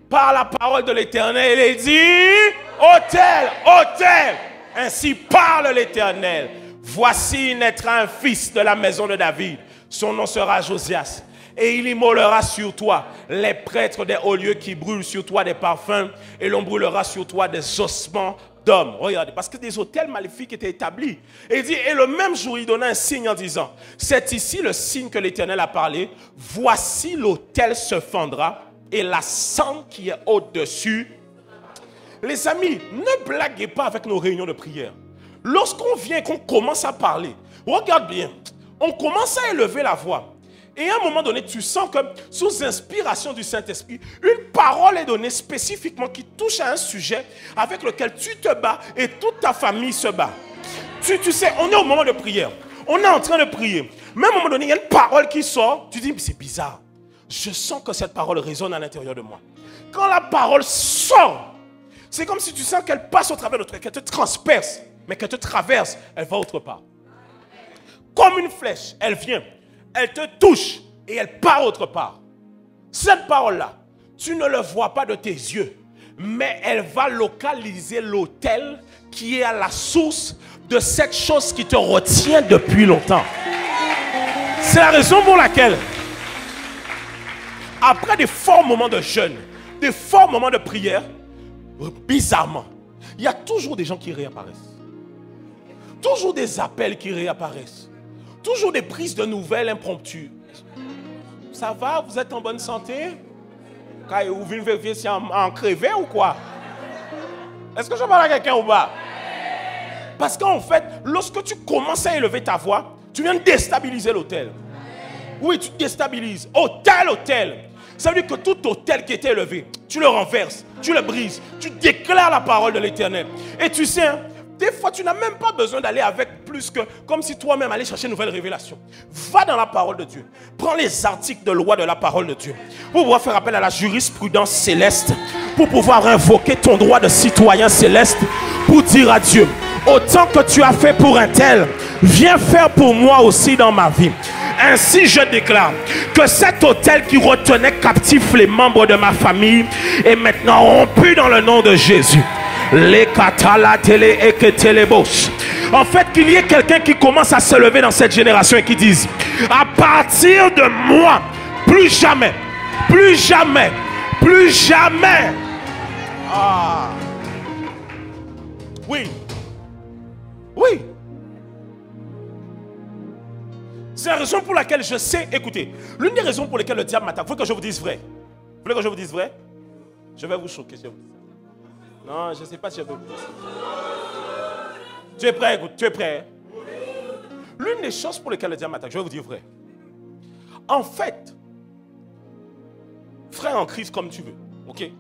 Par la parole de l'Éternel, il dit, autel, autel. Ainsi parle l'Éternel. Voici naîtra un fils de la maison de David. Son nom sera Josias. Et il immolera sur toi les prêtres des hauts lieux qui brûlent sur toi des parfums. Et l'on brûlera sur toi des ossements d'hommes. Regardez, parce que des autels maléfiques étaient établis. Et il dit, et le même jour, il donna un signe en disant, c'est ici le signe que l'Éternel a parlé. Voici l'autel se fendra et la cendre qui est au-dessus. Les amis, ne blaguez pas avec nos réunions de prière. Lorsqu'on vient et qu'on commence à parler, regarde bien, on commence à élever la voix. Et à un moment donné, tu sens que sous inspiration du Saint-Esprit, une parole est donnée spécifiquement qui touche à un sujet avec lequel tu te bats et toute ta famille se bat. Tu sais, on est au moment de prière. On est en train de prier. Mais à un moment donné, il y a une parole qui sort. Tu dis, mais c'est bizarre. Je sens que cette parole résonne à l'intérieur de moi. Quand la parole sort, c'est comme si tu sens qu'elle passe au travers de toi, qu'elle te transperce, mais qu'elle te traverse, elle va autre part. Comme une flèche, elle vient. Elle te touche et elle part autre part. Cette parole-là, tu ne le vois pas de tes yeux, mais elle va localiser l'autel qui est à la source de cette chose qui te retient depuis longtemps. C'est la raison pour laquelle, après des forts moments de jeûne, des forts moments de prière, bizarrement, il y a toujours des gens qui réapparaissent. Toujours des appels qui réapparaissent. Toujours des prises de nouvelles impromptues. Ça va? Vous êtes en bonne santé? Vous venez vérifier si en crevé ou quoi? Est-ce que je parle à quelqu'un ou pas? Parce qu'en fait, lorsque tu commences à élever ta voix, tu viens de déstabiliser l'autel. Oui, tu déstabilises. Autel. Ça veut dire que tout autel qui était élevé, tu le renverses, tu le brises, tu déclares la parole de l'Éternel. Et tu sais, hein, des fois, tu n'as même pas besoin d'aller avec plus que, comme si toi-même allais chercher une nouvelle révélation. Va dans la parole de Dieu. Prends les articles de loi de la parole de Dieu. Pour pouvoir faire appel à la jurisprudence céleste. Pour pouvoir invoquer ton droit de citoyen céleste. Pour dire à Dieu, autant que tu as fait pour un tel, viens faire pour moi aussi dans ma vie. Ainsi je déclare que cet autel qui retenait captifs les membres de ma famille est maintenant rompu dans le nom de Jésus. En fait, qu'il y ait quelqu'un qui commence à se lever dans cette génération et qui dise, à partir de moi, plus jamais, plus jamais, plus jamais. Ah. Oui. Oui. C'est la raison pour laquelle je sais, écoutez, l'une des raisons pour lesquelles le diable m'attaque, il faut que je vous dise vrai. Vous voulez que je vous dise vrai? Je vais vous choquer si je vous dis ça. Non, je ne sais pas si je peux vous dire ça. Tu es prêt? Tu es prêt? L'une des choses pour lesquelles le diable m'attaque, je vais vous dire vrai. En fait, frère en Christ comme tu veux, ok?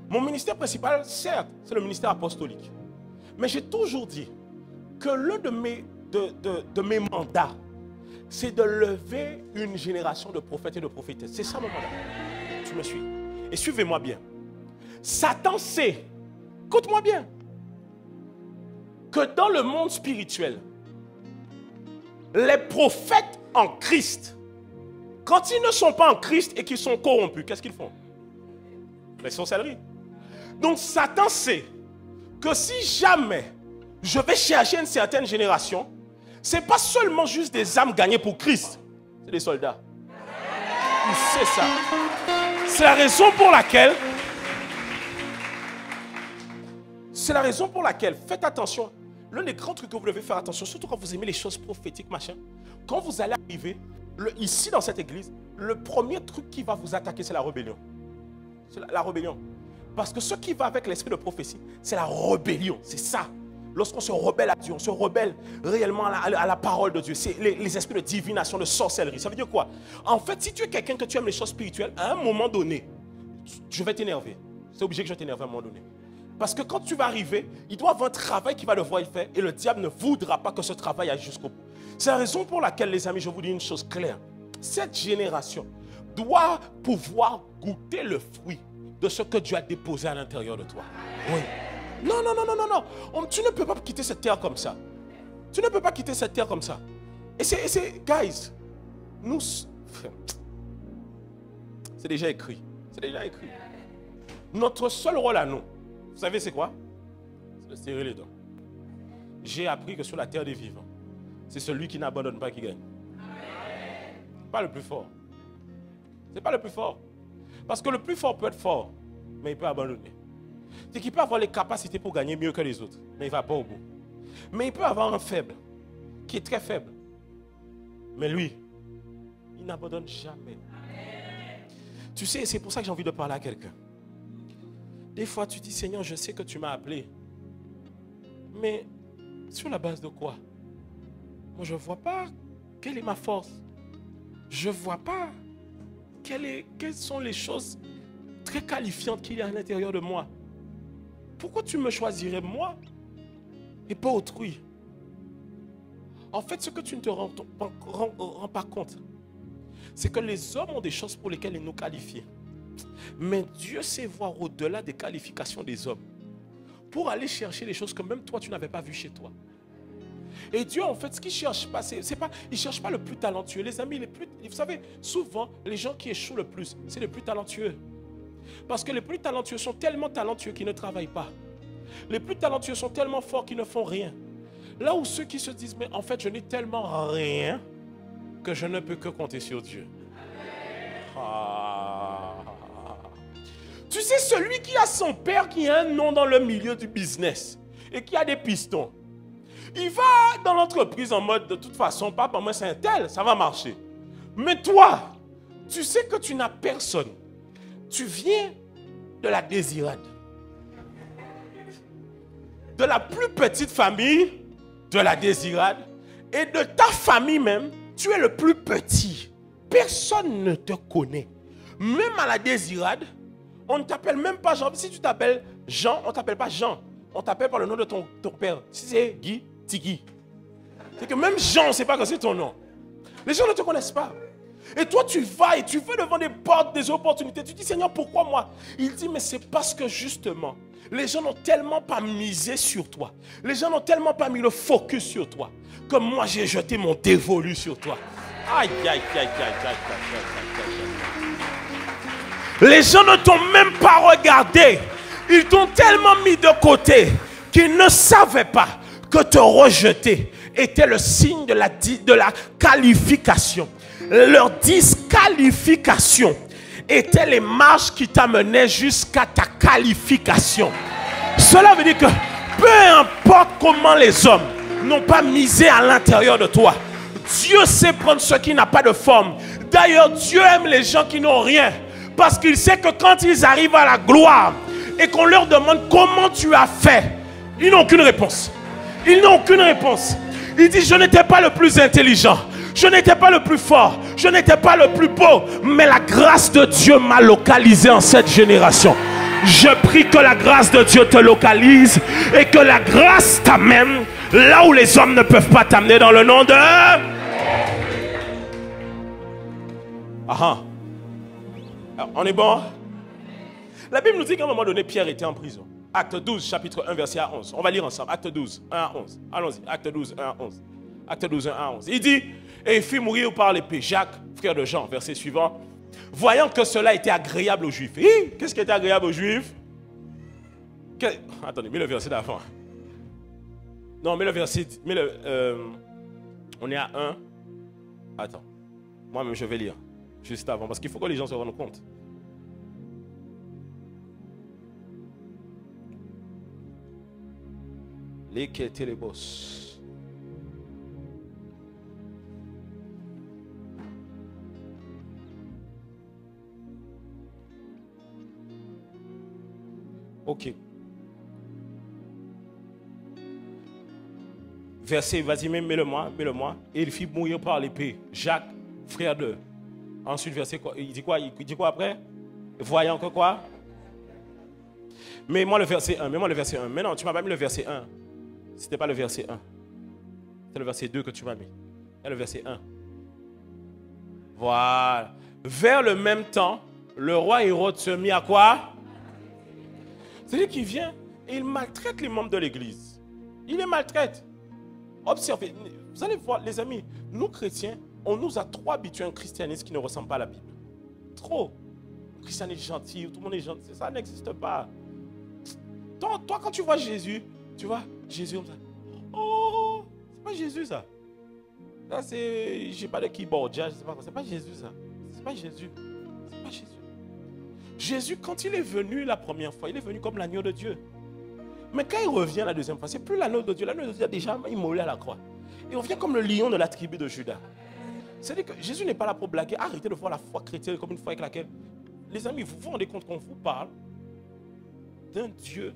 Mon ministère principal, certes, c'est le ministère apostolique. Mais j'ai toujours dit que l'un de mes mandats, c'est de lever une génération de prophètes et de prophétesses. C'est ça mon mandat. Tu me suis? Et suivez-moi bien. Satan sait, écoute-moi bien, que dans le monde spirituel, les prophètes en Christ, quand ils ne sont pas en Christ et qu'ils sont corrompus, qu'est-ce qu'ils font? Les sorcelleries. Donc Satan sait que si jamais je vais chercher une certaine génération, ce n'est pas seulement juste des âmes gagnées pour Christ, c'est des soldats. Il sait ça. C'est la raison pour laquelle, faites attention. L'un des grands trucs que vous devez faire attention, surtout quand vous aimez les choses prophétiques, machin, quand vous allez arriver, ici dans cette église, le premier truc qui va vous attaquer, c'est la rébellion. C'est la rébellion. Parce que ce qui va avec l'esprit de prophétie, c'est la rébellion. C'est ça. Lorsqu'on se rebelle à Dieu, on se rebelle réellement à la parole de Dieu. C'est les esprits de divination, de sorcellerie. Ça veut dire quoi? En fait, si tu es quelqu'un que tu aimes les choses spirituelles, à un moment donné, je vais t'énerver. C'est obligé que je t'énerve à un moment donné. Parce que quand tu vas arriver, il doit y avoir un travail qui va devoir être fait et le diable ne voudra pas que ce travail aille jusqu'au bout. C'est la raison pour laquelle, les amis, je vous dis une chose claire. Cette génération doit pouvoir goûter le fruit de ce que Dieu a déposé à l'intérieur de toi. Oui. Non. Tu ne peux pas quitter cette terre comme ça. Tu ne peux pas quitter cette terre comme ça. Et c'est, guys, nous, c'est déjà écrit. C'est déjà écrit. Notre seul rôle à nous, vous savez c'est quoi? C'est de serrer les dents. J'ai appris que sur la terre des vivants, c'est celui qui n'abandonne pas qui gagne. Pas le plus fort. C'est pas le plus fort. Parce que le plus fort peut être fort, mais il peut abandonner. C'est qu'il peut avoir les capacités pour gagner mieux que les autres, mais il ne va pas au bout. Mais il peut avoir un faible, qui est très faible. Mais lui, il n'abandonne jamais. Tu sais, c'est pour ça que j'ai envie de parler à quelqu'un. Des fois, tu dis, Seigneur, je sais que tu m'as appelé. Mais sur la base de quoi? Moi, je ne vois pas quelle est ma force. Je ne vois pas quelles sont les choses très qualifiantes qu'il y a à l'intérieur de moi. Pourquoi tu me choisirais moi et pas autrui? En fait, ce que tu ne te rends pas compte, c'est que les hommes ont des choses pour lesquelles ils nous qualifient. Mais Dieu sait voir au-delà des qualifications des hommes pour aller chercher les choses que même toi, tu n'avais pas vues chez toi. Et Dieu, en fait, ce qu'il ne cherche pas, il ne cherche pas le plus talentueux. Les amis, vous savez, souvent, les gens qui échouent le plus, c'est les plus talentueux. Parce que les plus talentueux sont tellement talentueux qu'ils ne travaillent pas. Les plus talentueux sont tellement forts qu'ils ne font rien. Là où ceux qui se disent, mais en fait, je n'ai tellement rien que je ne peux que compter sur Dieu. Tu sais, celui qui a son père qui a un nom dans le milieu du business et qui a des pistons, il va dans l'entreprise en mode, de toute façon, papa, moi c'est un tel, ça va marcher. Mais toi, tu sais que tu n'as personne. Tu viens de la désirade. De la plus petite famille de la désirade. Et de ta famille même, tu es le plus petit. Personne ne te connaît. Même à la désirade, on ne t'appelle même pas Jean. Si tu t'appelles Jean, on ne t'appelle pas Jean. On t'appelle par le nom de ton père. Si c'est Guy, c'est Guy. C'est que même Jean, on ne sait pas que c'est ton nom. Les gens ne te connaissent pas. Et toi, tu vas et tu veux devant des portes, des opportunités. Tu dis, Seigneur, pourquoi moi? Il dit, mais c'est parce que justement, les gens n'ont tellement pas misé sur toi. Les gens n'ont tellement pas mis le focus sur toi. Que moi, j'ai jeté mon dévolu sur toi. Aïe, aïe, aïe, aïe, aïe, aïe, aïe. Les gens ne t'ont même pas regardé. Ils t'ont tellement mis de côté qu'ils ne savaient pas que te rejeter était le signe de la qualification. Leur disqualification était les marches qui t'amenaient jusqu'à ta qualification. Cela veut dire que peu importe comment les hommes n'ont pas misé à l'intérieur de toi, Dieu sait prendre ce qui n'a pas de forme. D'ailleurs, Dieu aime les gens qui n'ont rien parce qu'il sait que quand ils arrivent à la gloire et qu'on leur demande comment tu as fait, ils n'ont aucune réponse. Ils n'ont aucune réponse. Il dit, je n'étais pas le plus intelligent. Je n'étais pas le plus fort. Je n'étais pas le plus beau. Mais la grâce de Dieu m'a localisé en cette génération. Je prie que la grâce de Dieu te localise et que la grâce t'amène là où les hommes ne peuvent pas t'amener dans le nom de... Ah, alors, on est bon? La Bible nous dit qu'à un moment donné, Pierre était en prison. Acte 12, chapitre 1, verset 1 à 11. On va lire ensemble. Acte 12, 1 à 11. Allons-y. Acte 12, 1 à 11. Acte 12, 1 à 11. Il dit, et il fit mourir par l'épée Jacques, frère de Jean, verset suivant. Voyant que cela était agréable aux Juifs. Qu'est-ce qui était agréable aux Juifs? Attendez, mets le verset d'avant. Non, mets le verset... on est à 1. Attends. Moi-même, je vais lire. Juste avant. Parce qu'il faut que les gens se rendent compte. Les boss. Ok. Verset, vas-y, mets-le-moi. Et il fit mourir par l'épée Jacques, frère de... Ensuite, verset quoi? Il dit quoi? Il dit quoi après? Voyant que quoi? Mets-moi le verset 1. Mais non, tu m'as pas mis le verset 1. C'était pas le verset 1. C'est le verset 2 que tu m'as mis. C'est le verset 1. Voilà. Vers le même temps, le roi Hérode se mit à quoi? C'est-à-dire qu'il vient et il maltraite les membres de l'église. Il les maltraite. Observez. Vous allez voir, les amis, nous chrétiens, on nous a trop habitués à un christianisme qui ne ressemble pas à la Bible. Trop. Le christianisme gentil, tout le monde est gentil. Ça n'existe pas. Toi, quand tu vois Jésus, tu vois Jésus comme ça. Oh, c'est pas Jésus ça. Là, c'est, je sais pas de qui Borgia, je sais pas quoi. C'est pas Jésus ça. C'est pas Jésus. C'est pas Jésus. Jésus, quand il est venu la première fois, il est venu comme l'agneau de Dieu. Mais quand il revient la deuxième fois, c'est plus l'agneau de Dieu. L'agneau de Dieu a déjà immolé à la croix. Il revient comme le lion de la tribu de Judas. C'est-à-dire que Jésus n'est pas là pour blaguer. Arrêtez de voir la foi chrétienne comme une foi avec laquelle... Les amis, vous vous rendez compte qu'on vous parle d'un Dieu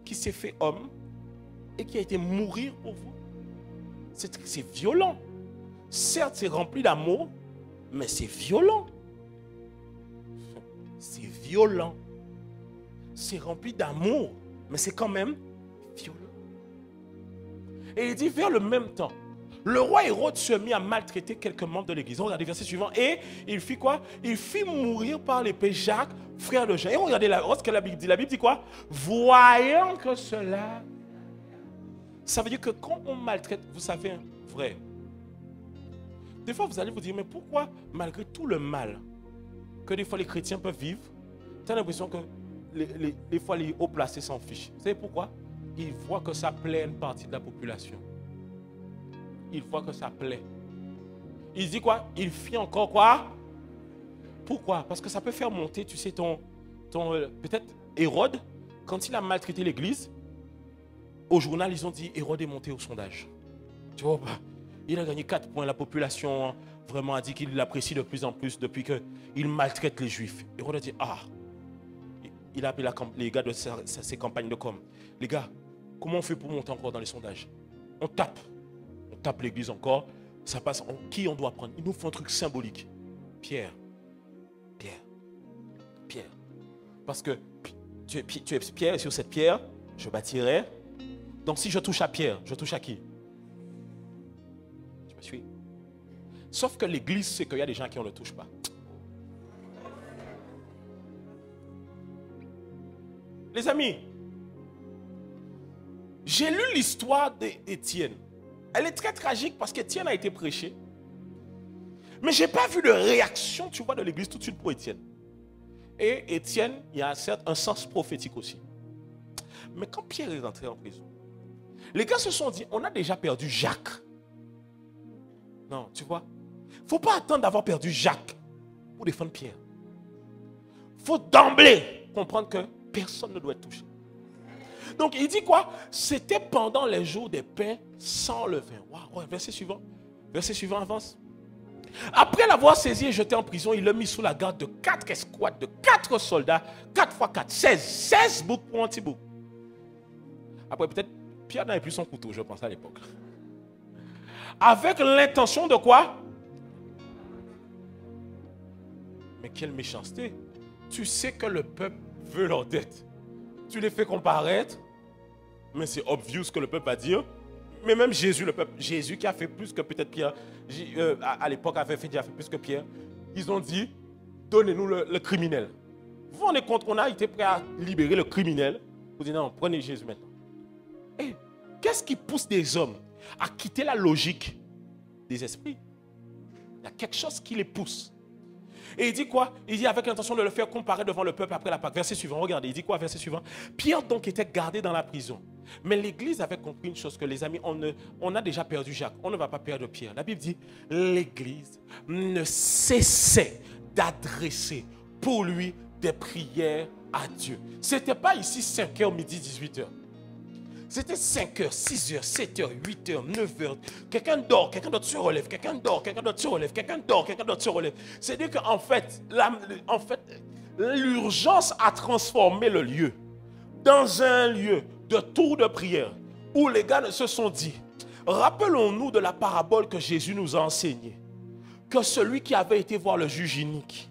qui s'est fait homme et qui a été mourir pour vous. C'est violent. Certes, c'est rempli d'amour, mais c'est violent. C'est violent. C'est rempli d'amour, mais c'est quand même violent. Et il dit, vers le même temps, le roi Hérode se mit à maltraiter quelques membres de l'église. Regardez le verset suivant. Et il fit quoi? Il fit mourir par l'épée Jacques, frère de Jean. Et regardez ce que la Bible dit. La Bible dit quoi? Voyant que cela... Ça veut dire que quand on maltraite, vous savez, vrai. Des fois, vous allez vous dire, mais pourquoi, malgré tout le mal que des fois les chrétiens peuvent vivre, tu as l'impression que des fois les hauts placés s'en fichent. Vous savez pourquoi? Ils voient que ça plaît à une partie de la population. Ils voient que ça plaît. Il dit quoi? Il fit encore quoi? Pourquoi? Parce que ça peut faire monter, tu sais, peut-être Hérode, quand il a maltraité l'église, au journal, ils ont dit Hérode est monté au sondage. Tu vois pas? Il a gagné 4 points. La population vraiment a dit qu'il l'apprécie de plus en plus depuis qu'il maltraite les Juifs. Hérode a dit, ah, il a appelé les gars de ses campagnes de com. Les gars, comment on fait pour monter encore dans les sondages? On tape l'église encore. Ça passe. Qui on doit prendre? Il nous faut un truc symbolique. Pierre. Parce que tu es Pierre et sur cette pierre, je bâtirai. Donc si je touche à Pierre, je touche à qui? Tu me suis? Sauf que l'église sait qu'il y a des gens qui ne le touchent pas. Les amis, j'ai lu l'histoire d'Étienne. Elle est très tragique parce qu'Étienne a été prêché. Mais je n'ai pas vu de réaction, tu vois, de l'église tout de suite pour Étienne. Et Étienne, il y a certes un sens prophétique aussi. Mais quand Pierre est rentré en prison, les gars se sont dit, on a déjà perdu Jacques. Non, tu vois, il ne faut pas attendre d'avoir perdu Jacques pour défendre Pierre. Il faut d'emblée comprendre que personne ne doit être touché. Donc il dit quoi? C'était pendant les jours des pains sans levain. Wow, verset suivant. Verset suivant, avance. Après l'avoir saisi et jeté en prison, il l'a mis sous la garde de 4 escouades, de 4 soldats, 4 x 4, 16 boucs pour un petit bouc. Après peut-être Pierre n'avait plus son couteau, je pense, à l'époque. Avec l'intention de quoi? Mais quelle méchanceté. Tu sais que le peuple veut leur dette. Tu les fais comparaître. Mais c'est obvious que le peuple va dire. Mais même Jésus, le peuple, Jésus qui a fait plus que peut-être Pierre, à l'époque avait fait plus que Pierre, ils ont dit, donnez-nous le criminel. Vous vous rendez compte qu'on a été prêt à libérer le criminel? Vous dites non, prenez Jésus maintenant. Et qu'est-ce qui pousse des hommes à quitter la logique des esprits? Il y a quelque chose qui les pousse. Et il dit quoi? Il dit avec l'intention de le faire comparer devant le peuple après la Pâque. Verset suivant, regardez, il dit quoi? Verset suivant. Pierre donc était gardé dans la prison. Mais l'Église avait compris une chose, que les amis, on a déjà perdu Jacques. On ne va pas perdre Pierre. La Bible dit, l'Église ne cessait d'adresser pour lui des prières à Dieu. Ce n'était pas ici 5h, midi, 18h. C'était 5h, 6h, 7h, 8h, 9h. Quelqu'un dort, quelqu'un d'autre se relève, quelqu'un dort, quelqu'un d'autre se relève, quelqu'un dort, quelqu'un d'autre se relève. C'est-à-dire qu'en fait, l'urgence a transformé le lieu dans un lieu de tour de prière où les gars se sont dit, rappelons-nous de la parabole que Jésus nous a enseignée, que celui qui avait été voir le juge inique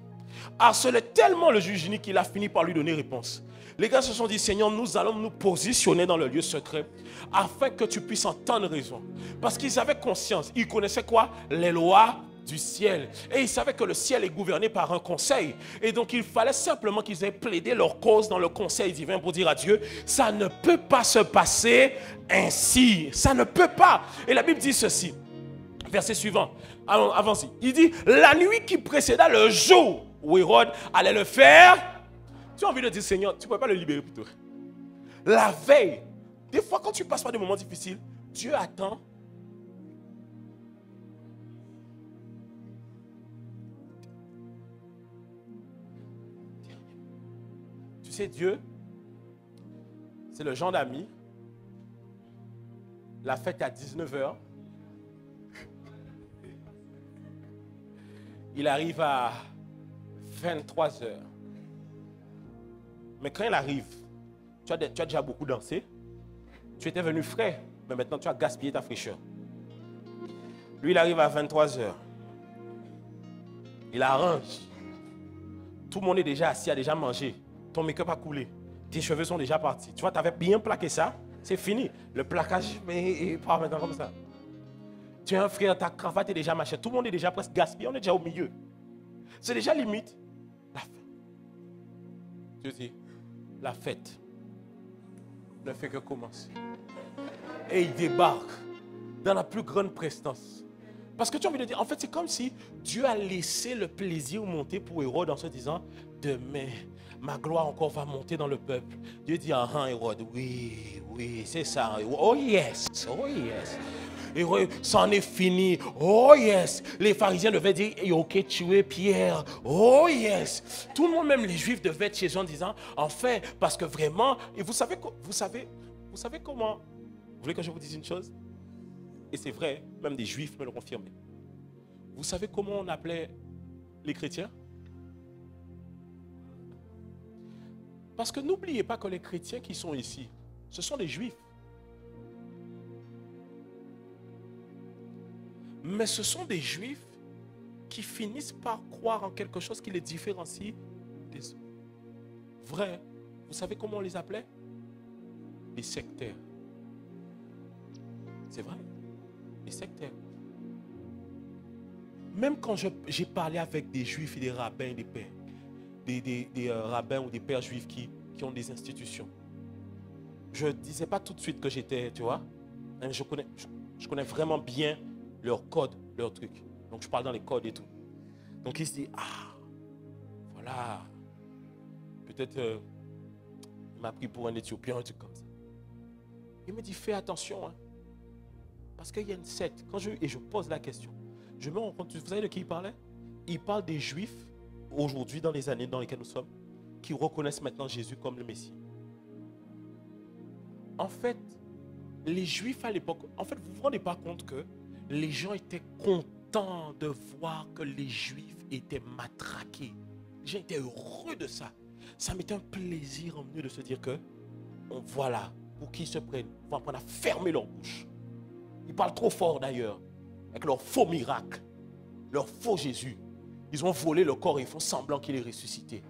harcelait tellement le juge inique qu'il a fini par lui donner réponse. Les gars se sont dit, Seigneur, nous allons nous positionner dans le lieu secret afin que tu puisses entendre raison. Parce qu'ils avaient conscience, ils connaissaient quoi? Les lois du ciel. Et ils savaient que le ciel est gouverné par un conseil. Et donc il fallait simplement qu'ils aient plaidé leur cause dans le conseil divin pour dire à Dieu, ça ne peut pas se passer ainsi. Ça ne peut pas. Et la Bible dit ceci. Verset suivant. Avancez. Il dit, la nuit qui précéda le jour où Hérode allait le faire. Tu as envie de dire, Seigneur, tu ne peux pas le libérer plutôt. La veille, des fois quand tu passes par des moments difficiles, Dieu attend. Tu sais, Dieu, c'est le genre d'ami. La fête est à 19h. Il arrive à 23h. Mais quand il arrive, tu as déjà beaucoup dansé. Tu étais venu frais, mais maintenant tu as gaspillé ta fraîcheur. Lui, il arrive à 23h. Il arrange. Tout le monde est déjà assis, a déjà mangé. Ton make-up a coulé. Tes cheveux sont déjà partis. Tu vois, tu avais bien plaqué ça. C'est fini. Le plaquage, il part maintenant comme ça. Tu as un frère, ta cravate est déjà machée. Tout le monde est déjà presque gaspillé. On est déjà au milieu. C'est déjà limite la fin. Dieu dit, la fête ne fait que commencer. Et il débarque dans la plus grande prestance. Parce que tu as envie de dire, en fait, c'est comme si Dieu a laissé le plaisir monter pour Hérode en se disant, demain, ma gloire encore va monter dans le peuple. Dieu dit, ah, Hérode, oui, c'est ça. Oh yes, oh yes. Hérode, c'en est fini. Oh yes. Les pharisiens devaient dire, ok, tuer Pierre. Oh yes. Tout le monde, même les juifs, devaient être chez eux en disant, en fait, parce que vraiment, et vous savez comment, vous voulez que je vous dise une chose? Et c'est vrai, même des juifs me le confirment. Vous savez comment on appelait les chrétiens? Parce que n'oubliez pas que les chrétiens qui sont ici, ce sont des juifs. Mais ce sont des juifs qui finissent par croire en quelque chose qui les différencie des autres. Vrai, vous savez comment on les appelait? Les sectaires. C'est vrai, les sectaires. Même quand j'ai parlé avec des juifs et des rabbins et des pères, des rabbins ou des pères juifs qui ont des institutions, je ne disais pas tout de suite que j'étais, tu vois, je connais vraiment bien leur code, leur truc. Donc je parle dans les codes et tout. Donc il se dit, ah, voilà, peut-être il m'a pris pour un Éthiopien, un truc comme ça. Il me dit, fais attention, hein, parce qu'il y a une secte. Et je pose la question, je me rends compte, vous savez de qui il parlait? Il parle des Juifs, aujourd'hui, dans les années dans lesquelles nous sommes, qui reconnaissent maintenant Jésus comme le Messie. En fait, les Juifs à l'époque, en fait, vous ne vous rendez pas compte que les gens étaient contents de voir que les Juifs étaient matraqués. Les gens étaient heureux de ça. Ça m'était un plaisir en eux de se dire que, voilà, pour qu'ils se prennent. Ils vont apprendre à fermer leur bouche. Ils parlent trop fort d'ailleurs, avec leur faux miracle, leur faux Jésus. Ils ont volé le corps et ils font semblant qu'il est ressuscité.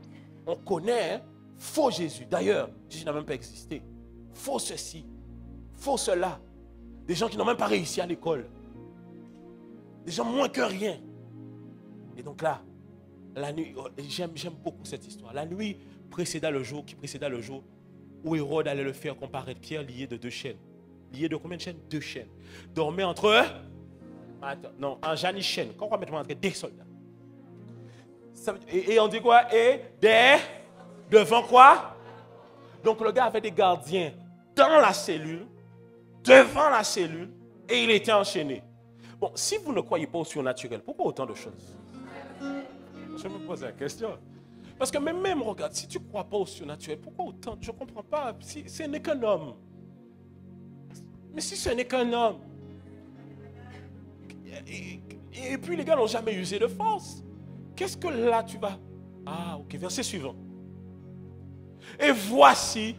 On connaît, hein, faux Jésus. D'ailleurs, Jésus n'a même pas existé. Faux ceci, faux cela. Des gens qui n'ont même pas réussi à l'école. Des gens moins que rien. Et donc là, la nuit, j'aime beaucoup cette histoire. La nuit précéda le jour, qui précéda le jour où Hérode allait le faire comparaître Pierre lié de 2 chaînes. Lié de combien de chaînes? 2 chaînes. Dormait entre eux. Attends, non, en Jani chaîne. Quand on va mettre entre des soldats. Et on dit quoi? Et devant quoi? Donc le gars avait des gardiens dans la cellule, devant la cellule, et il était enchaîné. Bon, si vous ne croyez pas au surnaturel, pourquoi autant de choses? Je me pose la question. Parce que même regarde, si tu ne crois pas au surnaturel, pourquoi autant? Je ne comprends pas. Si ce n'est qu'un homme. Mais si ce n'est qu'un homme. Et puis les gars n'ont jamais usé de force. Qu'est-ce que là tu vas? Ah, ok, verset suivant. Et voici,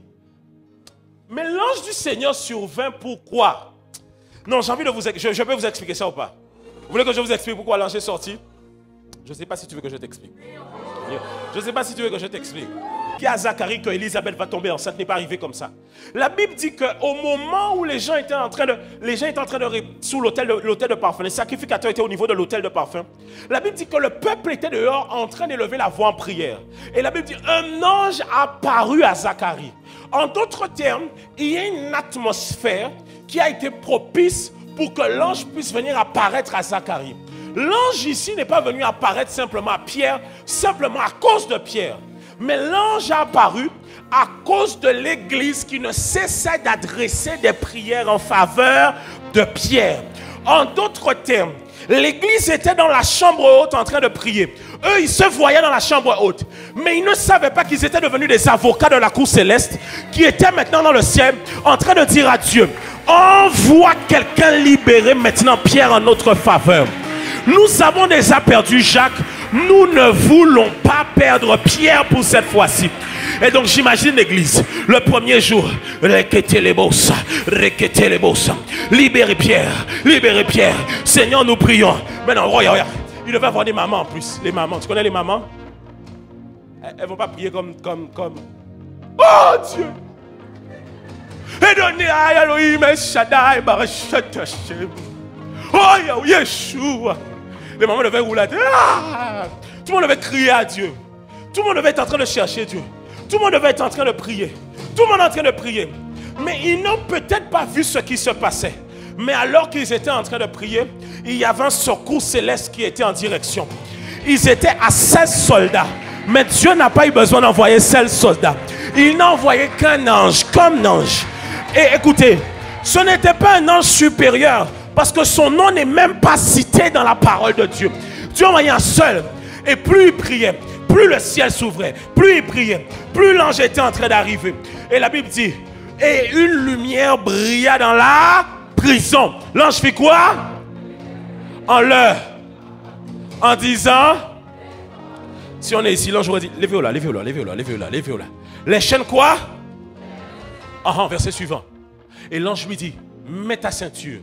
mais l'ange du Seigneur survint pourquoi? Non, j'ai envie de vous expliquer. Je peux vous expliquer ça ou pas? Vous voulez que je vous explique pourquoi l'ange est sorti? Je ne sais pas si tu veux que je t'explique. Je ne sais pas si tu veux que je t'explique. Qui a Zacharie que Élisabeth va tomber enceinte n'est pas arrivé comme ça. La Bible dit qu'au moment où les gens étaient en train de sous l'autel de parfum, les sacrificateurs étaient au niveau de l'autel de parfum. La Bible dit que le peuple était dehors en train d'élever la voix en prière. Et la Bible dit un ange apparut à Zacharie. En d'autres termes, il y a une atmosphère qui a été propice pour que l'ange puisse venir apparaître à Zacharie. L'ange ici n'est pas venu apparaître simplement à Pierre, simplement à cause de Pierre. Mais l'ange a apparu à cause de l'église qui ne cessait d'adresser des prières en faveur de Pierre. En d'autres termes, l'église était dans la chambre haute en train de prier. Eux, ils se voyaient dans la chambre haute. Mais ils ne savaient pas qu'ils étaient devenus des avocats de la cour céleste qui étaient maintenant dans le ciel en train de dire à Dieu, envoie quelqu'un libérer maintenant Pierre en notre faveur. Nous avons déjà perdu Jacques. Nous ne voulons pas perdre Pierre pour cette fois-ci. Et donc j'imagine l'église. Le premier jour, libérez Pierre. Seigneur, nous prions. Maintenant, regarde. Il devait avoir des mamans en plus. Les mamans, tu connais les mamans? Elles ne vont pas prier comme... Oh Dieu! Et donner à Elohim, Shaddai, Barachet, Hashem. Oh Yeshua! Les mamans devaient rouler. Ah! Tout le monde devait crier à Dieu. Tout le monde devait être en train de chercher Dieu. Tout le monde devait être en train de prier. Tout le monde en train de prier. Mais ils n'ont peut-être pas vu ce qui se passait. Mais alors qu'ils étaient en train de prier, il y avait un secours céleste qui était en direction. Ils étaient à 16 soldats. Mais Dieu n'a pas eu besoin d'envoyer 16 soldats. Il n'a envoyé qu'un ange, comme ange. Et écoutez, ce n'était pas un ange supérieur. Parce que son nom n'est même pas cité dans la parole de Dieu. Dieu envoyait un seul. Et plus il priait, plus le ciel s'ouvrait. Plus il priait, plus l'ange était en train d'arriver. Et la Bible dit, et une lumière brilla dans la prison. L'ange fait quoi? En disant, si on est ici, l'ange aurait dit, levez-vous là. Les chaînes quoi? Verset suivant. Et l'ange lui dit, mets ta ceinture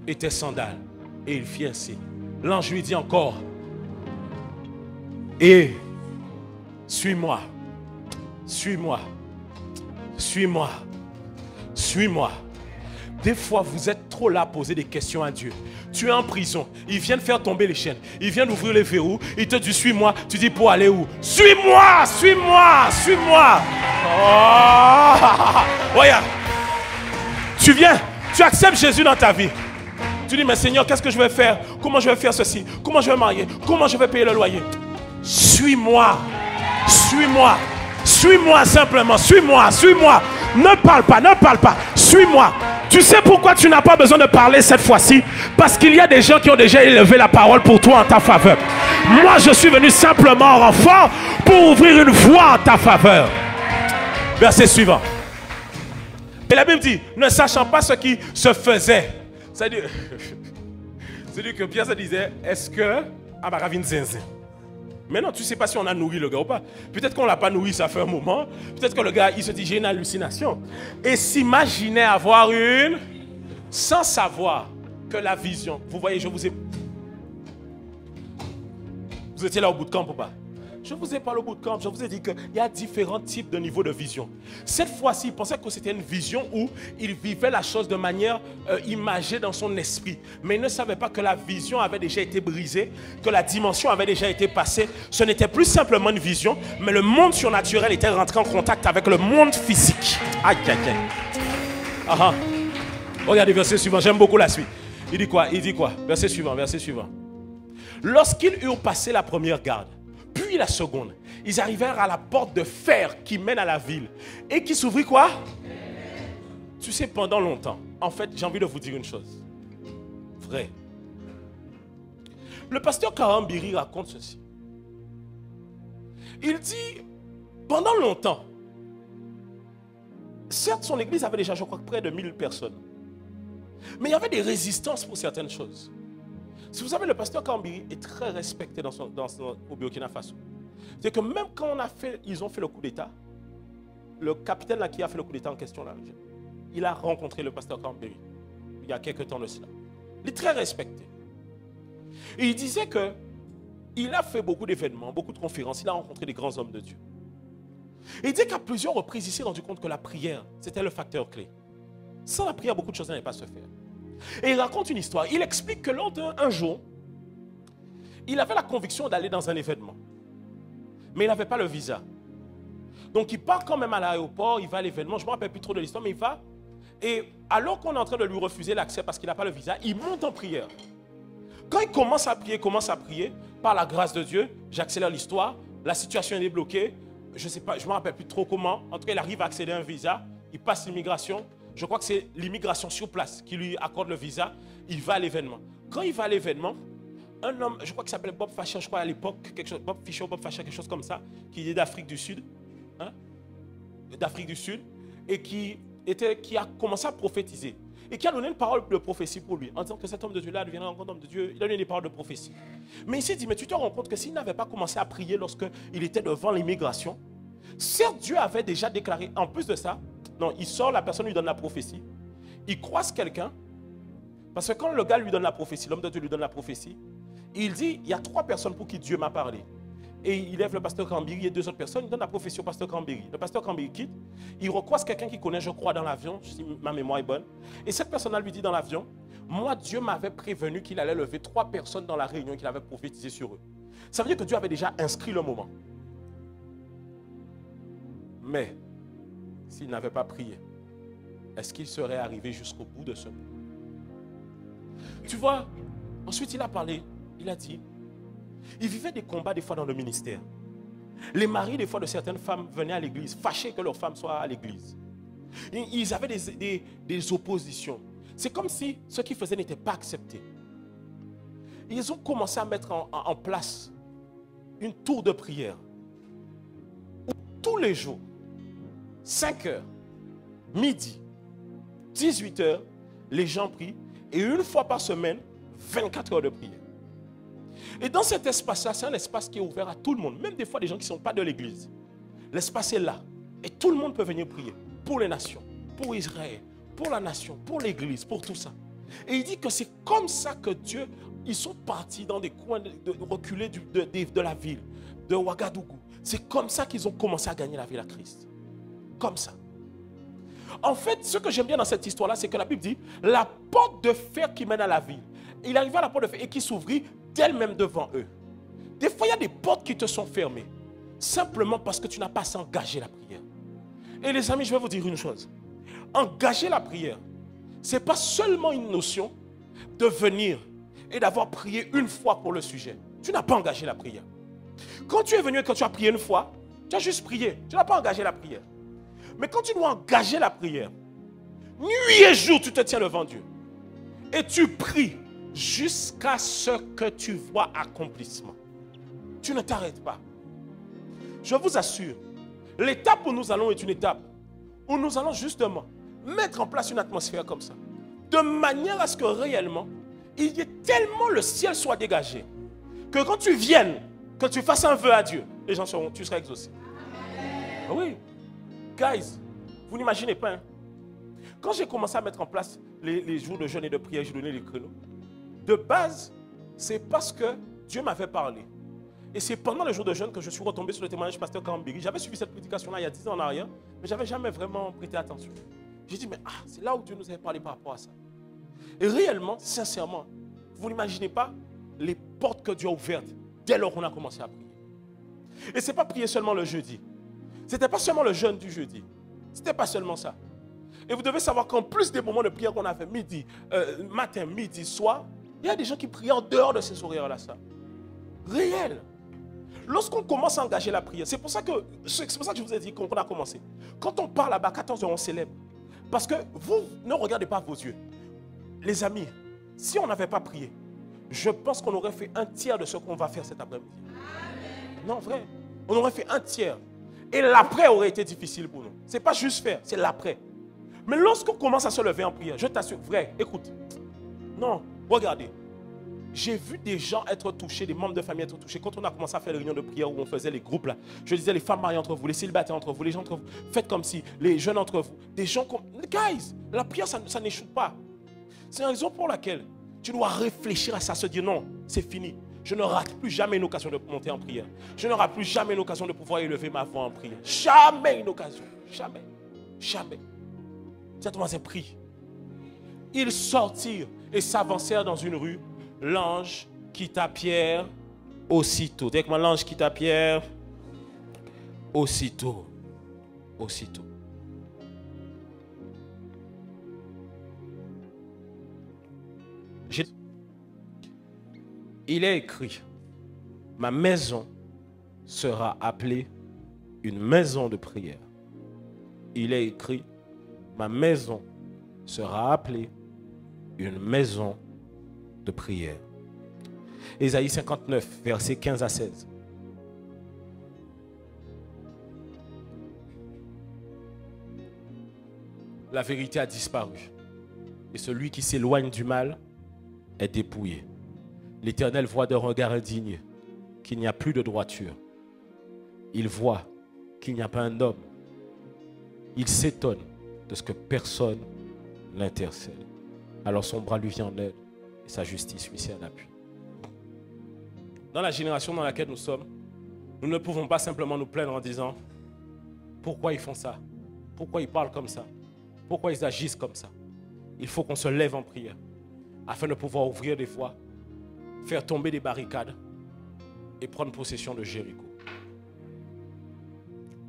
et tes sandales. Et il fit ainsi. L'ange lui dit encore, et suis-moi. Des fois, vous êtes trop là à poser des questions à Dieu. Tu es en prison, ils viennent faire tomber les chaînes, ils viennent ouvrir les verrous, ils te disent suis-moi. Tu dis pour aller où? Suis-moi. Oh, regarde. Tu viens, tu acceptes Jésus dans ta vie. Tu dis, mais Seigneur, qu'est-ce que je vais faire? Comment je vais faire ceci? Comment je vais marier? Comment je vais payer le loyer? Suis-moi simplement, suis-moi. Ne parle pas, suis-moi. Tu sais pourquoi tu n'as pas besoin de parler cette fois-ci? Parce qu'il y a des gens qui ont déjà élevé la parole pour toi en ta faveur. Moi, je suis venu simplement en renfort pour ouvrir une voie en ta faveur. Verset suivant. Et la Bible dit, ne sachant pas ce qui se faisait. C'est-à-dire que Pierre se disait, est-ce que... Maintenant, tu ne sais pas si on a nourri le gars ou pas. Peut-être qu'on ne l'a pas nourri, ça fait un moment. Peut-être que le gars, il se dit, j'ai une hallucination. Et s'imaginer avoir une, sans savoir que la vision. Vous voyez, je vous ai... Vous étiez là au bout de camp ou pas? Je vous ai parlé au bout de camp, je vous ai dit qu'il y a différents types de niveaux de vision. Cette fois-ci, il pensait que c'était une vision où il vivait la chose de manière imagée dans son esprit. Mais il ne savait pas que la vision avait déjà été brisée, que la dimension avait déjà été passée. Ce n'était plus simplement une vision, mais le monde surnaturel était rentré en contact avec le monde physique. Aïe, aïe, aïe. Ah, regardez, verset suivant, j'aime beaucoup la suite. Il dit quoi? Il dit quoi? Verset suivant, verset suivant. Lorsqu'ils eurent passé la première garde, puis la seconde, ils arrivèrent à la porte de fer qui mène à la ville et qui s'ouvrit quoi? Tu sais, pendant longtemps, en fait, j'ai envie de vous dire une chose. Vrai. Le pasteur Karambiri raconte ceci. Il dit, pendant longtemps, certes, son église avait déjà, je crois, près de 1000 personnes. Mais il y avait des résistances pour certaines choses. Si vous savez, le pasteur Kambiri est très respecté au Burkina Faso. C'est que même quand ils ont fait le coup d'État, le capitaine là, qui a fait le coup d'État en question, là, il a rencontré le pasteur Kambiri il y a quelques temps de cela. Il est très respecté. Et il disait qu'il a fait beaucoup d'événements, beaucoup de conférences, il a rencontré des grands hommes de Dieu. Et il dit qu'à plusieurs reprises, il s'est rendu compte que la prière, c'était le facteur clé. Sans la prière, beaucoup de choses n'allaient pas se faire. Et il raconte une histoire. Il explique que lors d'un jour, il avait la conviction d'aller dans un événement. Mais il n'avait pas le visa. Donc il part quand même à l'aéroport, il va à l'événement. Je ne me rappelle plus trop de l'histoire, mais il va. Et alors qu'on est en train de lui refuser l'accès parce qu'il n'a pas le visa, il monte en prière. Quand il commence à prier, par la grâce de Dieu, j'accélère l'histoire, la situation est débloquée. Je ne sais pas, je ne me rappelle plus trop comment. En tout cas, il arrive à accéder à un visa, il passe l'immigration. Je crois que c'est l'immigration sur place qui lui accorde le visa. Il va à l'événement. Quand il va à l'événement, un homme, je crois qu'il s'appelait Bob Fasher, je crois à l'époque, Bob Fischer, Bob Fasher, quelque chose comme ça, qui est d'Afrique du Sud, et qui a commencé à prophétiser. Et qui a donné une parole de prophétie pour lui, en disant que cet homme de Dieu-là deviendra un grand homme de Dieu. Il a donné des paroles de prophétie. Mais il s'est dit, mais tu te rends compte que s'il n'avait pas commencé à prier lorsqu'il était devant l'immigration, certes, Dieu avait déjà déclaré, en plus de ça, non, il sort, la personne lui donne la prophétie. Il croise quelqu'un. Parce que quand le gars lui donne la prophétie, l'homme de Dieu lui donne la prophétie, il dit, il y a 3 personnes pour qui Dieu m'a parlé. Et il lève le pasteur Kambiri et 2 autres personnes, il donne la prophétie au pasteur Kambiri. Le pasteur Kambiri quitte, il recroise quelqu'un qu'il connaît, je crois, dans l'avion, si ma mémoire est bonne. Et cette personne-là lui dit dans l'avion, moi, Dieu m'avait prévenu qu'il allait lever 3 personnes dans la réunion qu'il avait prophétisé sur eux. Ça veut dire que Dieu avait déjà inscrit le moment. Mais, s'il n'avait pas prié, est-ce qu'il serait arrivé jusqu'au bout de ce mot? Tu vois, ensuite il a parlé, il a dit, il vivait des combats des fois dans le ministère. Les maris des fois de certaines femmes venaient à l'église, fâchés que leurs femmes soient à l'église. Ils avaient des oppositions. C'est comme si ce qu'ils faisaient n'était pas accepté. Ils ont commencé à mettre en place une tour de prière où tous les jours, 5 heures, midi, 18 heures, les gens prient et une fois par semaine, 24 heures de prière. Et dans cet espace-là, c'est un espace qui est ouvert à tout le monde, même des fois des gens qui ne sont pas de l'église. L'espace est là et tout le monde peut venir prier pour les nations, pour Israël, pour la nation, pour l'église, pour tout ça. Et il dit que c'est comme ça que Dieu, ils sont partis dans des coins reculés de la ville, de Ouagadougou. C'est comme ça qu'ils ont commencé à gagner la ville à Christ. Comme ça. En fait, ce que j'aime bien dans cette histoire-là, c'est que la Bible dit, la porte de fer qui mène à la ville. Il arrivait à la porte de fer et qui s'ouvrit d'elle-même devant eux. Des fois, il y a des portes qui te sont fermées, simplement parce que tu n'as pas assez engagé la prière. Et les amis, je vais vous dire une chose. Engager la prière, ce n'est pas seulement une notion de venir et d'avoir prié une fois pour le sujet. Tu n'as pas engagé la prière. Quand tu es venu et que tu as prié une fois, tu as juste prié. Tu n'as pas engagé la prière. Mais quand tu dois engager la prière, nuit et jour, tu te tiens devant Dieu. Et tu pries jusqu'à ce que tu vois accomplissement. Tu ne t'arrêtes pas. Je vous assure, l'étape où nous allons est une étape où nous allons justement mettre en place une atmosphère comme ça. De manière à ce que réellement, il y ait tellement le ciel soit dégagé. Que quand tu viennes, que tu fasses un vœu à Dieu, tu seras exaucé. Oui. Guys, vous n'imaginez pas. Hein? Quand j'ai commencé à mettre en place les jours de jeûne et de prière, j'ai donné les créneaux. De base, c'est parce que Dieu m'avait parlé. Et c'est pendant le jour de jeûne que je suis retombé sur le témoignage du pasteur Kambiri. J'avais suivi cette prédication-là il y a 10 ans en arrière, mais je n'avais jamais vraiment prêté attention. J'ai dit, mais c'est là où Dieu nous avait parlé par rapport à ça. Et réellement, sincèrement, vous n'imaginez pas les portes que Dieu a ouvertes dès lors qu'on a commencé à prier. Et ce n'est pas prier seulement le jeudi. Ce n'était pas seulement le jeûne du jeudi. Ce n'était pas seulement ça. Et vous devez savoir qu'en plus des moments de prière qu'on a fait matin, midi, soir, il y a des gens qui prient en dehors de ces horaires-là. Ça. Réel. Lorsqu'on commence à engager la prière, c'est pour ça que je vous ai dit qu'on a commencé. Quand on part là-bas, 14h, on célèbre. Parce que vous ne regardez pas vos yeux. Les amis, si on n'avait pas prié, je pense qu'on aurait fait un tiers de ce qu'on va faire cet après-midi. Non, vrai. On aurait fait un tiers. Et l'après aurait été difficile pour nous. Ce n'est pas juste faire, c'est l'après. Mais lorsqu'on commence à se lever en prière, je t'assure, vrai, écoute. Non, regardez. J'ai vu des gens être touchés, des membres de famille être touchés. Quand on a commencé à faire les réunions de prière où on faisait les groupes là, je disais les femmes mariées entre vous, les célibataires entre vous, les gens entre vous, faites comme si, les jeunes entre vous, des gens comme... Guys, la prière, ça n'échoue pas. C'est la raison pour laquelle tu dois réfléchir à ça, se dire non, c'est fini. Je ne rate plus jamais une occasion de monter en prière. Je n'aurai plus jamais une occasion de pouvoir élever ma voix en prière. Jamais une occasion. Jamais. Jamais. Cette voix prie. Ils sortirent et s'avancèrent dans une rue. L'ange quitta Pierre aussitôt. Dès que l'ange quitta Pierre, aussitôt. Aussitôt. Il est écrit, ma maison sera appelée une maison de prière. Il est écrit, ma maison sera appelée une maison de prière. Ésaïe 59, versets 15 à 16. La vérité a disparu. Et celui qui s'éloigne du mal est dépouillé. L'Éternel voit d'un regard indigne qu'il n'y a plus de droiture. Il voit qu'il n'y a pas un homme. Il s'étonne de ce que personne n'intercède. Alors son bras lui vient en aide et sa justice lui sert d'appui. Dans la génération dans laquelle nous sommes, nous ne pouvons pas simplement nous plaindre en disant pourquoi ils font ça, pourquoi ils parlent comme ça, pourquoi ils agissent comme ça. Il faut qu'on se lève en prière afin de pouvoir ouvrir des voies, faire tomber des barricades et prendre possession de Jéricho.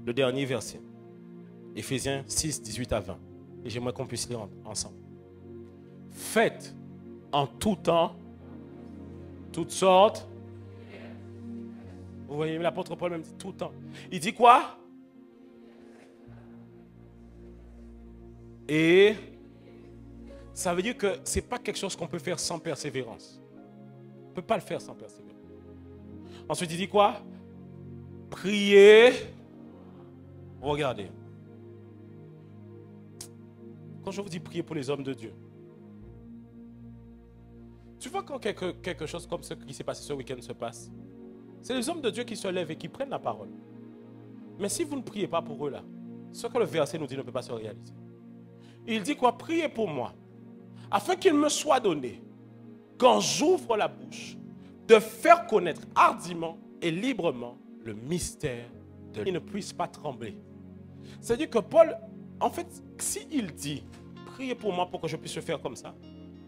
Le dernier verset, Éphésiens 6, 18 à 20. Et j'aimerais qu'on puisse lire ensemble. Faites en tout temps, toutes sortes. Vous voyez, l'apôtre Paul même dit tout temps. Il dit quoi? Et ça veut dire que ce n'est pas quelque chose qu'on peut faire sans persévérance. On ne peut pas le faire sans persévérance. Ensuite, il dit quoi? Priez. Regardez. Quand je vous dis prier pour les hommes de Dieu, tu vois quand quelque chose comme ce qui s'est passé ce week-end se passe, c'est les hommes de Dieu qui se lèvent et qui prennent la parole. Mais si vous ne priez pas pour eux là, ce que le verset nous dit ne peut pas se réaliser. Il dit quoi? Priez pour moi, afin qu'il me soit donné, quand j'ouvre la bouche, de faire connaître hardiment et librement le mystère de Dieu. Il ne puisse pas trembler. C'est-à-dire que Paul, en fait, s'il dit, priez pour moi pour que je puisse le faire comme ça,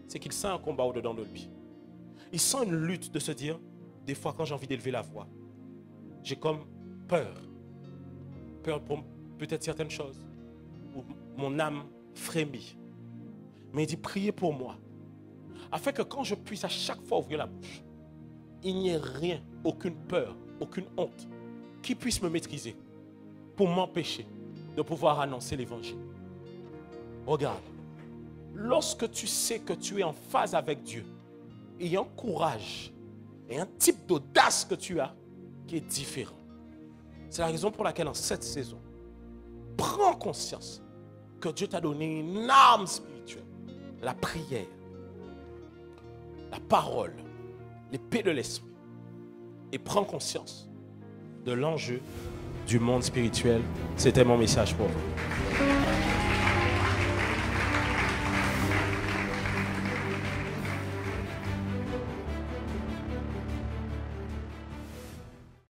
c'est qu'il sent un combat au-dedans de lui. Il sent une lutte de se dire, des fois quand j'ai envie d'élever la voix, j'ai comme peur. Peur pour peut-être certaines choses. Où mon âme frémit. Mais il dit, priez pour moi. Afin que quand je puisse à chaque fois ouvrir la bouche, il n'y ait rien, aucune peur, aucune honte qui puisse me maîtriser pour m'empêcher de pouvoir annoncer l'évangile. Regarde, lorsque tu sais que tu es en phase avec Dieu, il y a un courage et un type d'audace que tu as qui est différent. C'est la raison pour laquelle en cette saison, prends conscience que Dieu t'a donné une arme spirituelle, la prière, la parole, l'épée de l'esprit. et prendre conscience de l'enjeu du monde spirituel. C'était mon message pour vous.